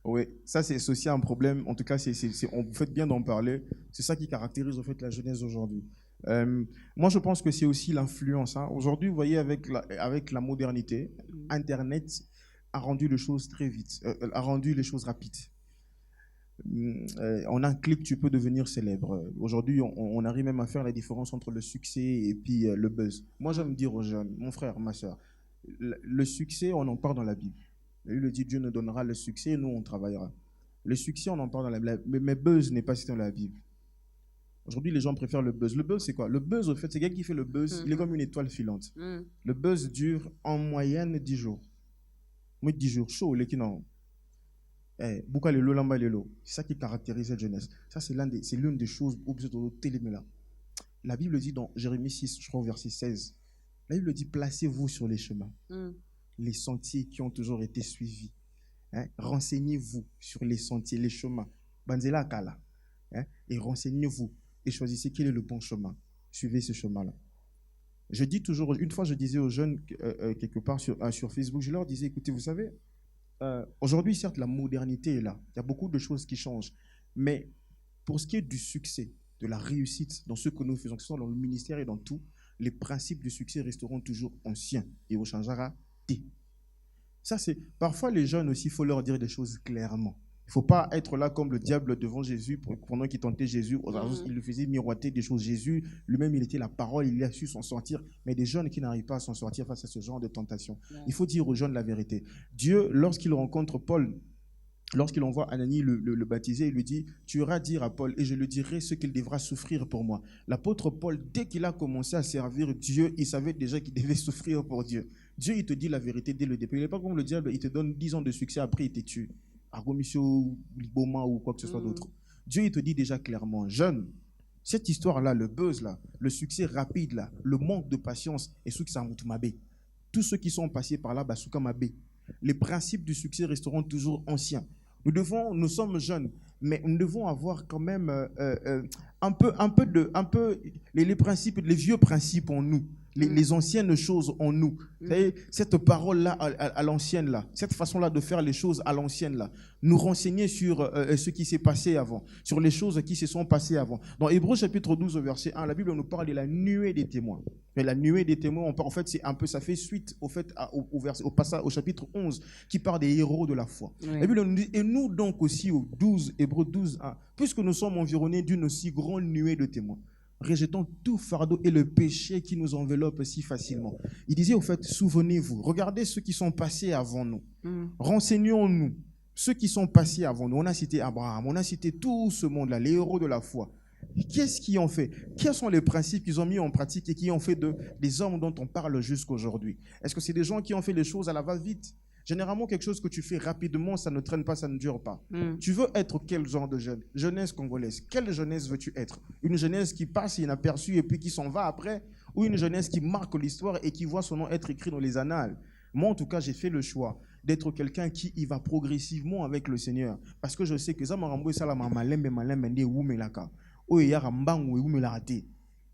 Oui, ça c'est aussi un problème. En tout cas, vous faites bien d'en parler. C'est ça qui caractérise en fait la jeunesse d'aujourd'hui. Moi, je pense que c'est aussi l'influence. Hein. Aujourd'hui, vous voyez, avec la modernité, Internet a rendu les choses très vite, a rendu les choses rapides. En un clic, tu peux devenir célèbre. Aujourd'hui, on arrive même à faire la différence entre le succès et puis le buzz. Moi, j'aime dire aux jeunes, mon frère, ma soeur, le succès, on en parle dans la Bible. Il le dit, Dieu nous donnera le succès et nous, on travaillera. Le succès, on en parle dans la Bible, mais buzz n'est pas cité dans la Bible. Aujourd'hui, les gens préfèrent le buzz. Le buzz, c'est quoi? Le buzz, au fait, c'est quelqu'un qui fait le buzz, il est comme une étoile filante. Le buzz dure en moyenne 10 jours. Moi, 10 jours, chaud, les qui n'ont. C'est ça qui caractérise cette jeunesse. Ça, c'est l'une des choses où là. La Bible dit dans Jérémie 6, je crois au verset 16, la Bible dit, placez-vous sur les chemins, les sentiers qui ont toujours été suivis. Hein? Renseignez-vous sur les sentiers, les chemins. Banzela Kala. Hein? Et renseignez-vous et choisissez quel est le bon chemin. Suivez ce chemin-là. Je dis toujours, une fois je disais aux jeunes quelque part sur Facebook, je leur disais, écoutez, vous savez, aujourd'hui, certes, la modernité est là. Il y a beaucoup de choses qui changent. Mais pour ce qui est du succès, de la réussite dans ce que nous faisons, que ce soit dans le ministère et dans tout, les principes du succès resteront toujours anciens et au changera T. Ça, c'est parfois les jeunes aussi, il faut leur dire des choses clairement. Il ne faut pas être là comme le diable devant Jésus pendant qu'il tentait Jésus. Il lui faisait miroiter des choses. Jésus, lui-même, il était la parole, il a su s'en sortir. Mais des jeunes qui n'arrivent pas à s'en sortir face à ce genre de tentation. Il faut dire aux jeunes la vérité. Dieu, lorsqu'il rencontre Paul, lorsqu'il envoie Ananie le baptiser, il lui dit, tu iras dire à Paul et je lui dirai ce qu'il devra souffrir pour moi. L'apôtre Paul, dès qu'il a commencé à servir Dieu, il savait déjà qu'il devait souffrir pour Dieu. Dieu, il te dit la vérité dès le début. Il n'est pas comme le diable, il te donne 10 ans de succès, après il te tue. Argomisio, Liboma ou quoi que ce soit d'autre. Dieu, il te dit déjà clairement, jeune, cette histoire-là, le buzz là, le succès rapide là, le manque de patience, et ceux qui sont mabé. Tous ceux qui sont passés par là, basuka mabé. Les principes du succès resteront toujours anciens. Nous sommes jeunes, mais nous devons avoir quand même les principes, les vieux principes en nous. Les anciennes choses en nous. Vous savez, cette parole-là à l'ancienne, là, cette façon-là de faire les choses à l'ancienne, là, nous renseigner sur ce qui s'est passé avant, sur les choses qui se sont passées avant. Dans Hébreux chapitre 12, verset 1, la Bible nous parle de la nuée des témoins. Mais la nuée des témoins, en fait, ça fait suite au chapitre 11, qui parle des héros de la foi. Oui. La Bible nous dit, et nous donc aussi, au Hébreux 12, 1, puisque nous sommes environnés d'une si grande nuée de témoins, rejetons tout fardeau et le péché qui nous enveloppe si facilement. Il disait au fait, souvenez-vous, regardez ceux qui sont passés avant nous. Renseignons-nous, ceux qui sont passés avant nous. On a cité Abraham, on a cité tout ce monde-là, les héros de la foi. Qu'est-ce qu'ils ont fait? Quels sont les principes qu'ils ont mis en pratique et qui ont fait des hommes dont on parle jusqu'aujourd'hui? Est-ce que c'est des gens qui ont fait les choses à la va-vite? Généralement, quelque chose que tu fais rapidement, ça ne traîne pas, ça ne dure pas. Tu veux être quel genre de jeune? Jeunesse congolaise. Quelle jeunesse veux-tu être? Une jeunesse qui passe inaperçue et puis qui s'en va après? Ou une jeunesse qui marque l'histoire et qui voit son nom être écrit dans les annales? Moi, en tout cas, j'ai fait le choix d'être quelqu'un qui y va progressivement avec le Seigneur. Parce que je sais que ça m'a rendu ça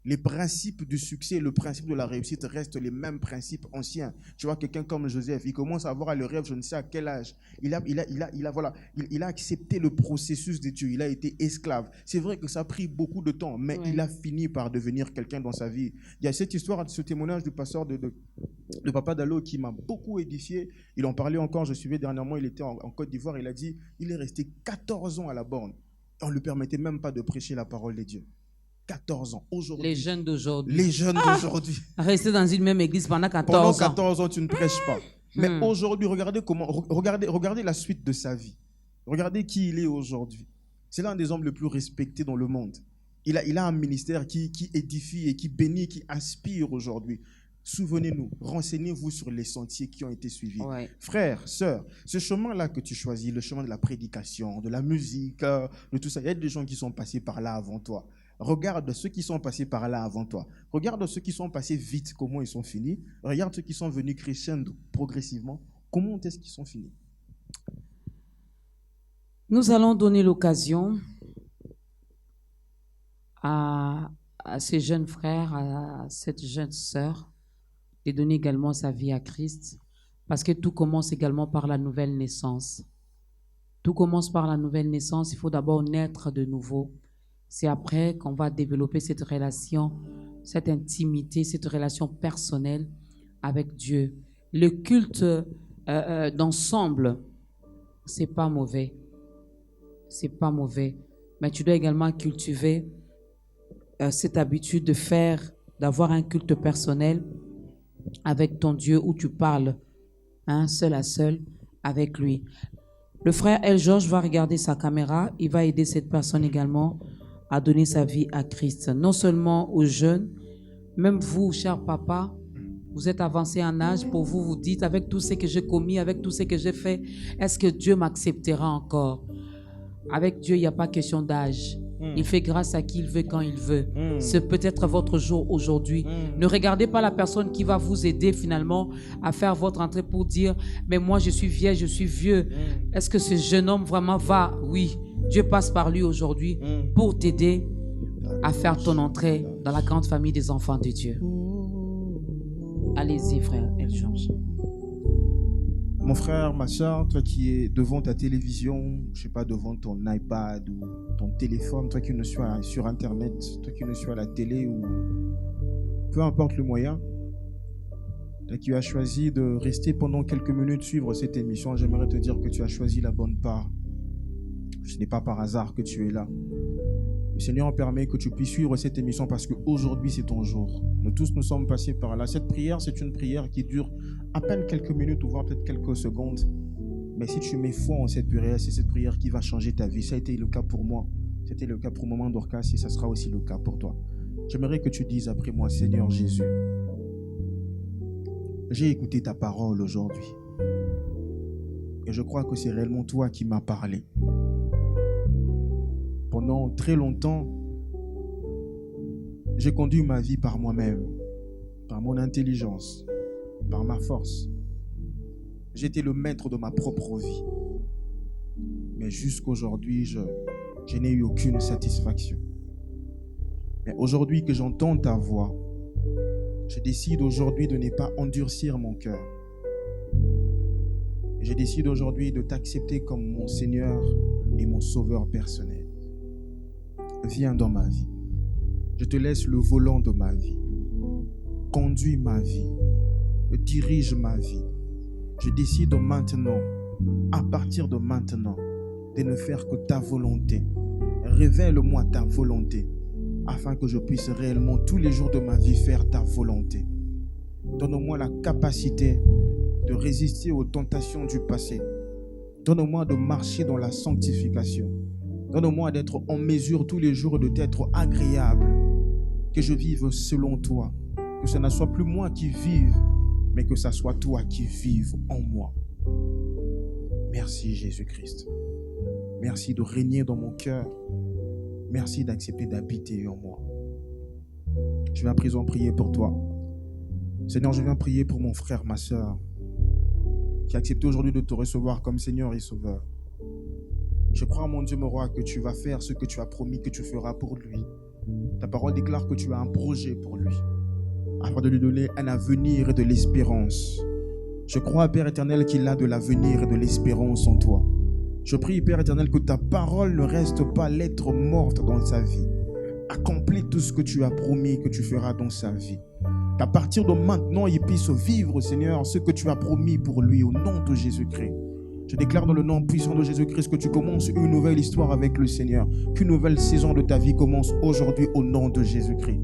les principes du succès, le principe de la réussite restent les mêmes principes anciens. Tu vois, quelqu'un comme Joseph, il commence à avoir le rêve, je ne sais à quel âge. Il a accepté le processus de Dieu. Il a été esclave. C'est vrai que ça a pris beaucoup de temps, mais il a fini par devenir quelqu'un dans sa vie. Il y a cette histoire, ce témoignage du pasteur de Papa Dalo qui m'a beaucoup édifié. Il en parlait encore, je suivais dernièrement, il était en Côte d'Ivoire, il a dit, il est resté 14 ans à la borne. On ne lui permettait même pas de prêcher la parole de Dieu. 14 ans. Aujourd'hui. Les jeunes d'aujourd'hui. Les jeunes d'aujourd'hui. Rester dans une même église pendant 14 ans. Pendant 14 ans, tu ne prêches pas. Mais aujourd'hui, regardez la suite de sa vie. Regardez qui il est aujourd'hui. C'est l'un des hommes les plus respectés dans le monde. Il a un ministère qui édifie et qui bénit, qui inspire aujourd'hui. Souvenez-nous, renseignez-vous sur les sentiers qui ont été suivis. Ouais. Frères, sœurs, ce chemin-là que tu choisis, le chemin de la prédication, de la musique, de tout ça, il y a des gens qui sont passés par là avant toi. Regarde ceux qui sont passés par là avant toi. Regarde ceux qui sont passés vite, comment ils sont finis. Regarde ceux qui sont venus crescendo progressivement. Comment est-ce qu'ils sont finis? Nous allons donner l'occasion à ces jeunes frères, à cette jeune sœur, de donner également sa vie à Christ, parce que tout commence également par la nouvelle naissance. Tout commence par la nouvelle naissance. Il faut d'abord naître de nouveau. C'est après qu'on va développer cette relation, cette intimité, cette relation personnelle avec Dieu. Le culte d'ensemble, c'est pas mauvais. C'est pas mauvais. Mais tu dois également cultiver cette habitude d'avoir un culte personnel avec ton Dieu où tu parles, seul à seul avec lui. Le frère El Georges va regarder sa caméra. Il va aider cette personne également à donner sa vie à Christ. Non seulement aux jeunes, même vous, cher papa, vous êtes avancé en âge. Pour vous, vous dites, avec tout ce que j'ai commis, avec tout ce que j'ai fait, est-ce que Dieu m'acceptera encore? Avec Dieu, il n'y a pas question d'âge. Il fait grâce à qui il veut quand il veut. C'est peut-être votre jour aujourd'hui. Ne regardez pas la personne qui va vous aider finalement à faire votre entrée pour dire « Mais moi, je suis vieille, je suis vieux. Est-ce que ce jeune homme vraiment va? » Oui, Dieu passe par lui aujourd'hui pour t'aider à faire ton entrée dans la grande famille des enfants de Dieu. Allez-y, frère El Georges. Mon frère, ma soeur, toi qui es devant ta télévision, je sais pas, devant ton iPad ou ton téléphone, toi qui ne suis sur Internet, toi qui ne suis à la télé ou peu importe le moyen, toi qui as choisi de rester pendant quelques minutes suivre cette émission, j'aimerais te dire que tu as choisi la bonne part. Ce n'est pas par hasard que tu es là. Le Seigneur permet que tu puisses suivre cette émission parce qu'aujourd'hui, c'est ton jour. Nous tous, nous sommes passés par là. Cette prière, c'est une prière qui dure à peine quelques minutes ou voire peut-être quelques secondes. Mais si tu mets foi en cette prière, c'est cette prière qui va changer ta vie. Ça a été le cas pour moi. C'était le cas pour Maman Dorcas et ça sera aussi le cas pour toi. J'aimerais que tu dises après moi, Seigneur Jésus, j'ai écouté ta parole aujourd'hui. Et je crois que c'est réellement toi qui m'as parlé. Pendant très longtemps, j'ai conduit ma vie par moi-même, par mon intelligence, par ma force. J'étais le maître de ma propre vie. Mais jusqu'aujourd'hui, je n'ai eu aucune satisfaction. Mais aujourd'hui que j'entends ta voix, je décide aujourd'hui de ne pas endurcir mon cœur. Je décide aujourd'hui de t'accepter comme mon Seigneur et mon Sauveur personnel. Viens dans ma vie. Je te laisse le volant de ma vie. Conduis ma vie. Dirige ma vie. Je décide maintenant, à partir de maintenant, de ne faire que ta volonté. Révèle-moi ta volonté, afin que je puisse réellement tous les jours de ma vie faire ta volonté. Donne-moi la capacité de résister aux tentations du passé. Donne-moi de marcher dans la sanctification. Donne-moi d'être en mesure tous les jours de t'être agréable. Que je vive selon toi. Que ce ne soit plus moi qui vive, mais que ce soit toi qui vive en moi. Merci Jésus-Christ. Merci de régner dans mon cœur. Merci d'accepter d'habiter en moi. Je vais à présent prier pour toi. Seigneur, je viens prier pour mon frère, ma soeur, qui a accepté aujourd'hui de te recevoir comme Seigneur et Sauveur. Je crois, mon Dieu, mon roi, que tu vas faire ce que tu as promis que tu feras pour lui. Ta parole déclare que tu as un projet pour lui, afin de lui donner un avenir et de l'espérance. Je crois, Père éternel, qu'il a de l'avenir et de l'espérance en toi. Je prie, Père éternel, que ta parole ne reste pas lettre morte dans sa vie. Accomplis tout ce que tu as promis que tu feras dans sa vie. Qu'à partir de maintenant, il puisse vivre, Seigneur, ce que tu as promis pour lui au nom de Jésus-Christ. Je déclare dans le nom puissant de Jésus-Christ que tu commences une nouvelle histoire avec le Seigneur. Qu'une nouvelle saison de ta vie commence aujourd'hui au nom de Jésus-Christ.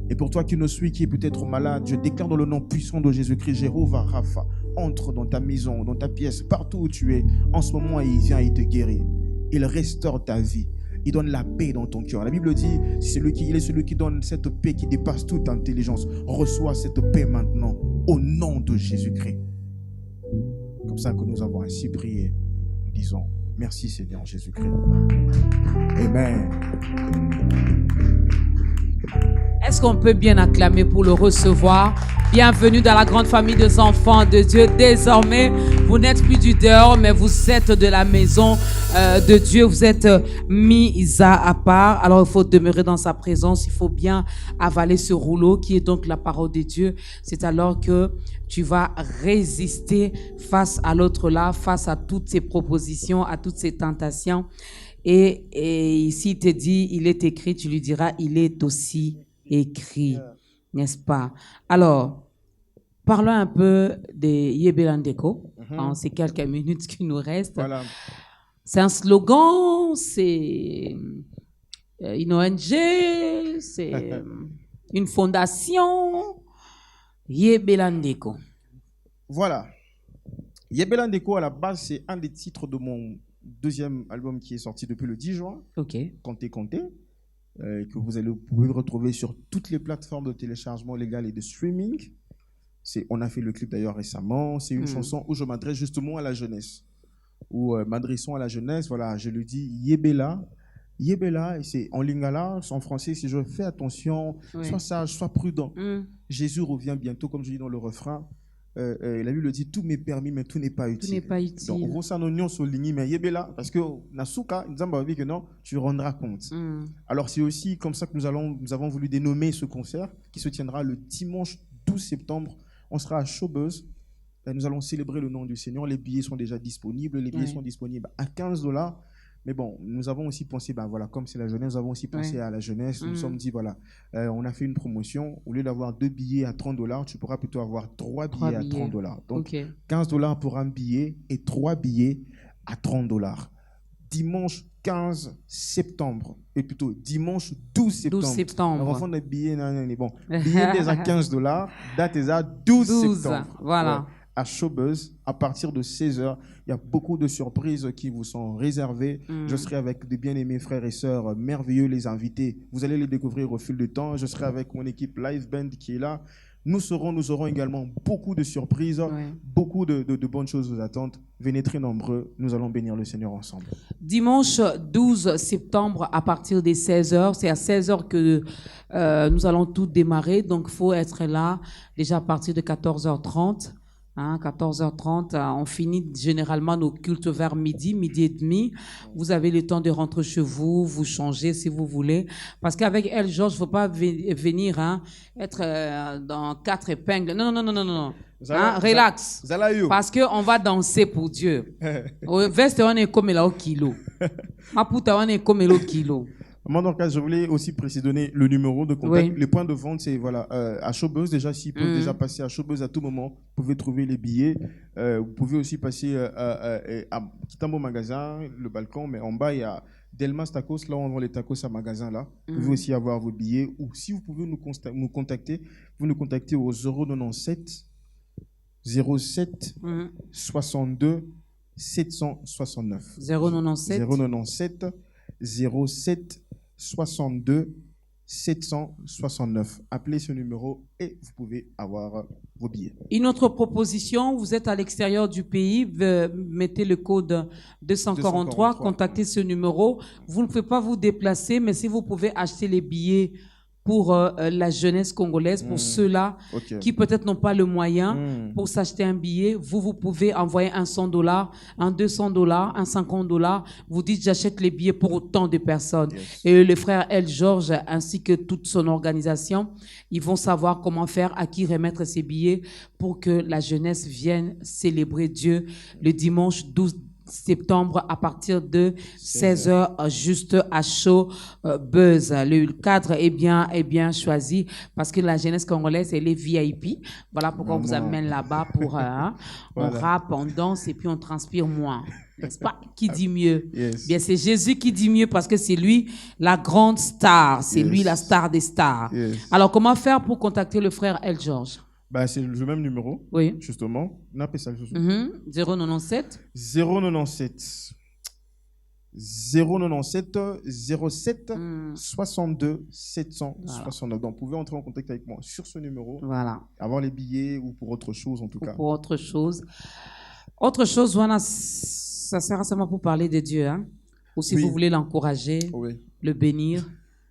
Et pour toi qui ne suis, qui est peut-être malade, je déclare dans le nom puissant de Jésus-Christ, Jéhovah Rapha, entre dans ta maison, dans ta pièce, partout où tu es. En ce moment, il vient et te guérit. Il restaure ta vie. Il donne la paix dans ton cœur. La Bible dit, il est celui qui donne cette paix qui dépasse toute intelligence. Reçois cette paix maintenant, au nom de Jésus-Christ. Comme ça que nous avons ainsi prié. Nous disons, merci Seigneur Jésus-Christ. Amen. Est-ce qu'on peut bien acclamer pour le recevoir? Bienvenue dans la grande famille des enfants de Dieu. Désormais, vous n'êtes plus du dehors, mais vous êtes de la maison de Dieu. Vous êtes mis à part. Alors, il faut demeurer dans sa présence. Il faut bien avaler ce rouleau qui est donc la parole de Dieu. C'est alors que tu vas résister face à l'autre là, face à toutes ces propositions, à toutes ces tentations Et ici, il te dit, il est écrit, tu lui diras, il est aussi écrit, n'est-ce pas? Alors, parlons un peu de Yebelandeko, en ces quelques minutes qui nous restent. Voilà. C'est un slogan, c'est une ONG, c'est une fondation. Yebelandeko. Voilà. Yebelandeko, à la base, c'est un des titres de mon deuxième album qui est sorti depuis le 10 juin. Ok. Comptez, comptez. Que vous pouvez retrouver sur toutes les plateformes de téléchargement légal et de streaming. On a fait le clip d'ailleurs récemment. C'est une chanson où je m'adresse justement à la jeunesse. Où m'adressons à la jeunesse, voilà, je lui dis Yebela. Yebela, et c'est en lingala, en français, si je fais attention, sois sage, sois prudent. Jésus revient bientôt, comme je dis dans le refrain. La Bible dit tout m'est permis, mais tout n'est pas utile. Tout n'est pas utile. Donc, on s'en oignon sur l'igni, mais Yebela, parce que Nasuka, nous avons dit que non, tu rendras compte. Alors, c'est aussi comme ça que nous avons voulu dénommer ce concert qui se tiendra le dimanche 12 septembre. On sera à Showbuzz. Nous allons célébrer le nom du Seigneur. Les billets sont déjà disponibles. Les billets sont disponibles à $15. Mais bon, nous avons aussi pensé, ben voilà, comme c'est la jeunesse, nous avons aussi pensé à la jeunesse. Nous nous sommes dit, voilà, on a fait une promotion. Au lieu d'avoir 2 billets à $30, tu pourras plutôt avoir 3 billets à $30. Donc, $15 pour un billet et 3 billets à $30. Dimanche 15 septembre, et plutôt dimanche 12 septembre. 12 septembre. On va des billets, bon. Billet déjà $15, date est à 12 septembre. Voilà. Ouais. À Showbuzz, à partir de 16h. Il y a beaucoup de surprises qui vous sont réservées. Je serai avec des bien-aimés frères et sœurs merveilleux, les invités. Vous allez les découvrir au fil du temps. Je serai avec mon équipe Live Band qui est là. Nous aurons également beaucoup de surprises, beaucoup de bonnes choses vous attendent. Venez très nombreux, nous allons bénir le Seigneur ensemble. Dimanche 12 septembre à partir des 16h, c'est à 16h que nous allons tout démarrer. Donc, il faut être là déjà à partir de 14h30. 14h30, on finit généralement nos cultes vers midi et demi. Vous avez le temps de rentrer chez vous, vous changer si vous voulez. Parce qu'avec elle, Georges, il ne faut pas venir être dans 4 épingles. Non. Relax. Parce qu'on va danser pour Dieu. Au veste, on est comme là au kilo. Ma puta, on est comme là au kilo. Donc, je voulais aussi donner le numéro de contact. Les points de vente, c'est voilà, à Showbuzz. Déjà, s'ils peuvent déjà passer à Showbuzz à tout moment, vous pouvez trouver les billets. Vous pouvez aussi passer à Kitambo Magasin, le balcon, mais en bas, il y a Delmas Tacos. Là, on vend les tacos à magasin. Là. Vous pouvez aussi avoir vos billets. Ou si vous pouvez nous contacter, vous nous contactez au 097 07 62 769. 097 07 62 769. Appelez ce numéro et vous pouvez avoir vos billets. Une autre proposition, vous êtes à l'extérieur du pays, mettez le code 243, contactez ce numéro. Vous ne pouvez pas vous déplacer, mais si vous pouvez acheter les billets pour la jeunesse congolaise, pour ceux-là qui peut-être n'ont pas le moyen pour s'acheter un billet, vous pouvez envoyer un $100, un $200, un $50. Vous dites j'achète les billets pour autant de personnes. Et le frère El Georges ainsi que toute son organisation, ils vont savoir comment faire, à qui remettre ces billets pour que la jeunesse vienne célébrer Dieu le dimanche 12 septembre à partir de 16h juste à Showbuzz. Le cadre est bien choisi parce que la jeunesse congolaise elle est VIP. Voilà pourquoi on vous amène là-bas pour on rappe, on danse et puis on transpire moins. N'est-ce pas? Qui dit mieux? Bien, c'est Jésus qui dit mieux parce que c'est lui la grande star. C'est lui la star des stars. Alors, comment faire pour contacter le frère El Georges? C'est le même numéro, justement. 097 07 62 769. Donc, vous pouvez entrer en contact avec moi sur ce numéro. Voilà. Avoir les billets ou pour autre chose, en tout cas. Pour autre chose. Autre chose, voilà, ça sert seulement pour parler de Dieu. Ou si vous voulez l'encourager, le bénir.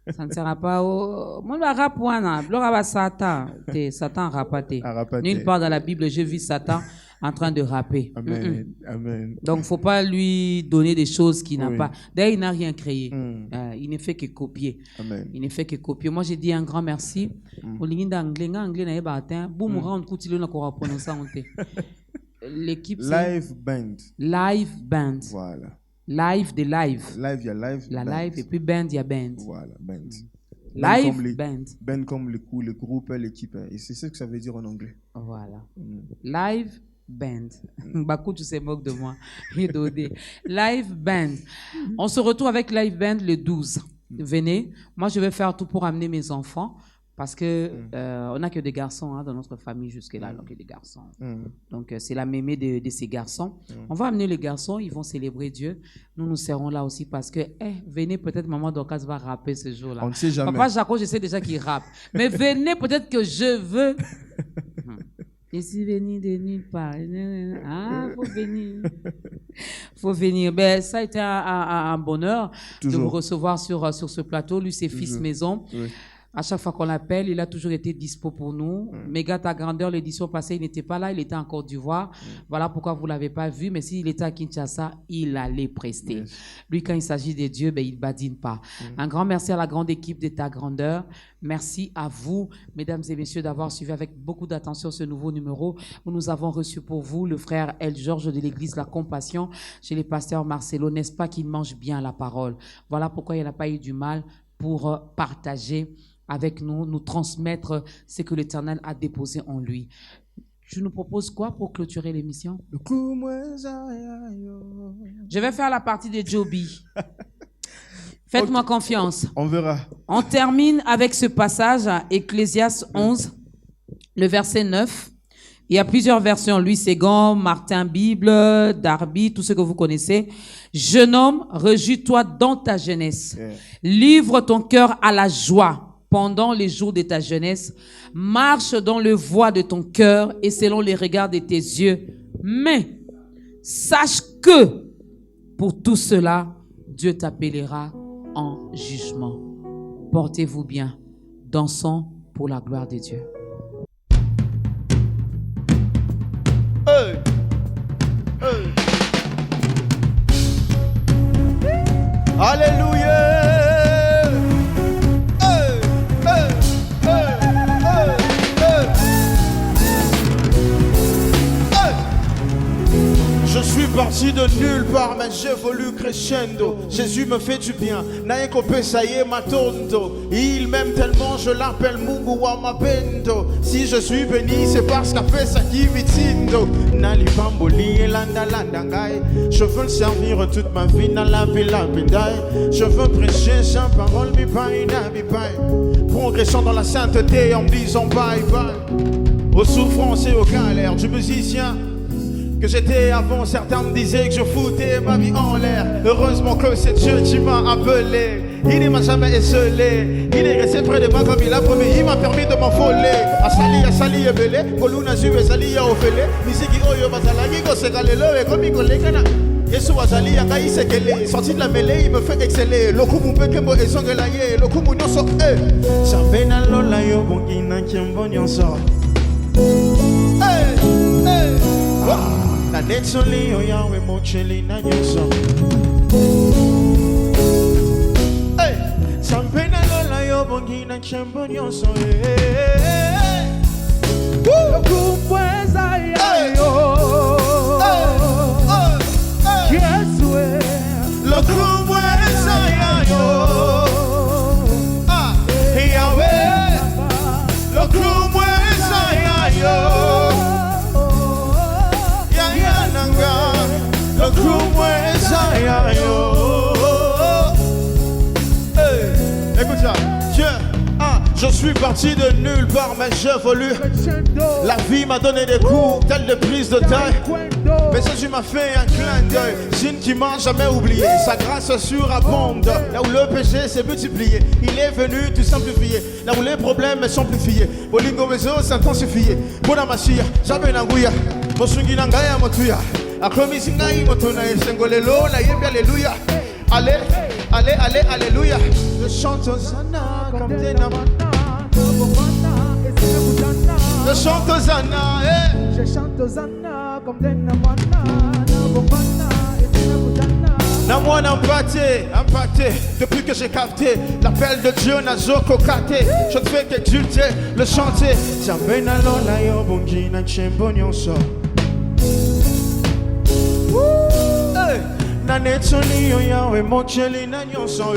Ça ne sera pas au... Moi, le rap, Satan. Satan rapaté. Nulle part dans la Bible, j'ai vu Satan en train de rapper. Amen. Donc, il ne faut pas lui donner des choses qu'il n'a pas. D'ailleurs, il n'a rien créé. Il ne fait que copier. Il ne fait que copier. Moi, j'ai dit un grand merci. L'équipe, Live Band. Live Band. Voilà. Live, des lives. Live, il y a live. La band. live et puis band, il y a band. Voilà, band. Live, comme les- band. Band comme le groupe, l'équipe. Et c'est ce que ça veut dire en anglais. Voilà. Live band. Bakou, tu se moques de moi. Ridodé. Live band. On se retrouve avec Live band le 12. Venez. Moi, je vais faire tout pour amener mes enfants parce que on n'a que des garçons dans notre famille jusque-là, donc des garçons. Donc, c'est la mémé de ces garçons. On va amener les garçons, ils vont célébrer Dieu. Nous serons là aussi parce que, venez, peut-être maman Dorcas va rapper ce jour-là. On ne sait jamais. Papa Jaco, je sais déjà qu'il rappe. Mais venez, peut-être que je veux. Je suis venu de nulle part. Ah, faut venir. Faut venir. Ben, ça a été un bonheur de vous recevoir sur ce plateau. Lui, c'est Fils Maison. Oui. À chaque fois qu'on l'appelle, il a toujours été dispo pour nous. Méga ta grandeur, l'édition passée, il n'était pas là, il était en Côte d'Ivoire. Voilà pourquoi vous ne l'avez pas vu. Mais s'il était à Kinshasa, il allait prester. Yes. Lui, quand il s'agit de Dieu, ben, il ne badine pas. Un grand merci à la grande équipe de ta grandeur. Merci à vous, mesdames et messieurs, d'avoir suivi avec beaucoup d'attention ce nouveau numéro où nous avons reçu pour vous le frère El Georges de l'église La Compassion chez les pasteurs Marcelo. N'est-ce pas qu'il mange bien la parole? Voilà pourquoi il n'a pas eu du mal pour partager avec nous, nous transmettre ce que l'Éternel a déposé en lui. Je nous propose quoi pour clôturer l'émission? Je vais faire la partie de Joby. Faites-moi confiance. On verra. On termine avec ce passage à Ecclésiaste 11, le verset 9. Il y a plusieurs versions. Louis Ségon, Martin Bible, Darby, tout ce que vous connaissez. Jeune homme, réjouis-toi dans ta jeunesse. Livre ton cœur à la joie pendant les jours de ta jeunesse. Marche dans le voie de ton cœur et selon les regards de tes yeux. Mais sache que pour tout cela, Dieu t'appellera en jugement. Portez-vous bien. Dansons pour la gloire de Dieu. Hey. Hey. Alléluia. Hey. Hey. Hey. Hey. Hey. Hey. Je suis parti de nulle part, mais j'évolue crescendo. Jésus me fait du bien. Naeko pesaye matondo. Il m'aime tellement, je l'appelle Mungu wa mapendo. Si je suis béni, c'est parce qu'a fait ça qui mitindo. Nali bamboli et landa landangai. Je veux le servir toute ma vie dans la villa pédaille. Je veux prêcher sa parole, mi paille, mi paille. Progressant dans la sainteté en me disant bye bye. Aux souffrances et aux galères du musicien que j'étais avant, certains me disaient que je foutais ma vie en l'air. Heureusement que c'est Dieu qui m'a appelé. Il ne m'a jamais esselé. Il est resté près de moi comme il a promis. Il m'a permis de m'envoler. Asali ebele, koluna zu ezali ya ofele. Misiki oyo bazalaki ko sekalelo e komi kolekana. Yesu azali ya kai sekele. Sorti de la mêlée, il me fait exceller. Lokumu pekembo ezongela ye, lokumu nyonso e. Sabena lola yo bongina kiembo nyonso. Hey, hey. Na netsoli oyawe mocheli na nyonso. Hey, sampena lola yo bongina chembo nyonso. Kumweza yayo Yeswe Lokumweza yayo Yahweh Lokumweza yayo Écoute ça, Dieu, je suis parti de nulle part mais j'évolue. La vie m'a donné des coups, tels de prise de taille. Mais Jésus m'a fait un clin d'œil, signe qui m'a jamais oublié. Sa grâce surabonde, là où le péché s'est multiplié. Il est venu tout simplifier, là où les problèmes sont amplifiés. Bolingo bezo s'intensifier. Bona masia, j'avais n'angouya. Mosungi nangaya motuya. Akromisi ngai motona esengolelo na yembi alléluia. Allez, allez, allez, alléluia. Je chante Hosanna comme des namana. Je chante Hosanna, Je chante Hosanna comme des namana. Namwana impacté, depuis que j'ai capté l'appel de Dieu n'a zoko kate. Je ne fais qu'exulter, le chanter. Zambena lola yo bongi na chembo nyonso. Nanetoni Yahweh Mocheli Nanyoso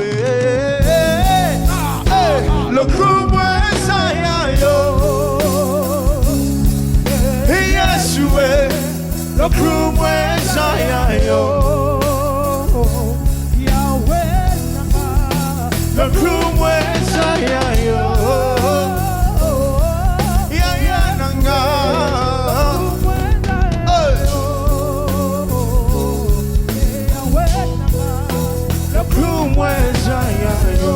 le kumwe saya yo Yeshua le kumwe saya yo Yahweh Nama le kumwe saya yo ya nanga le kumwe saya yo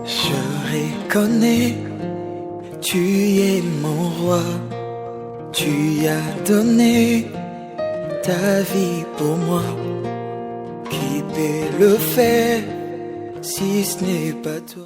Je reconnais, tu es mon roi, tu as donné ta vie pour moi. Qui peut le faire si ce n'est pas toi?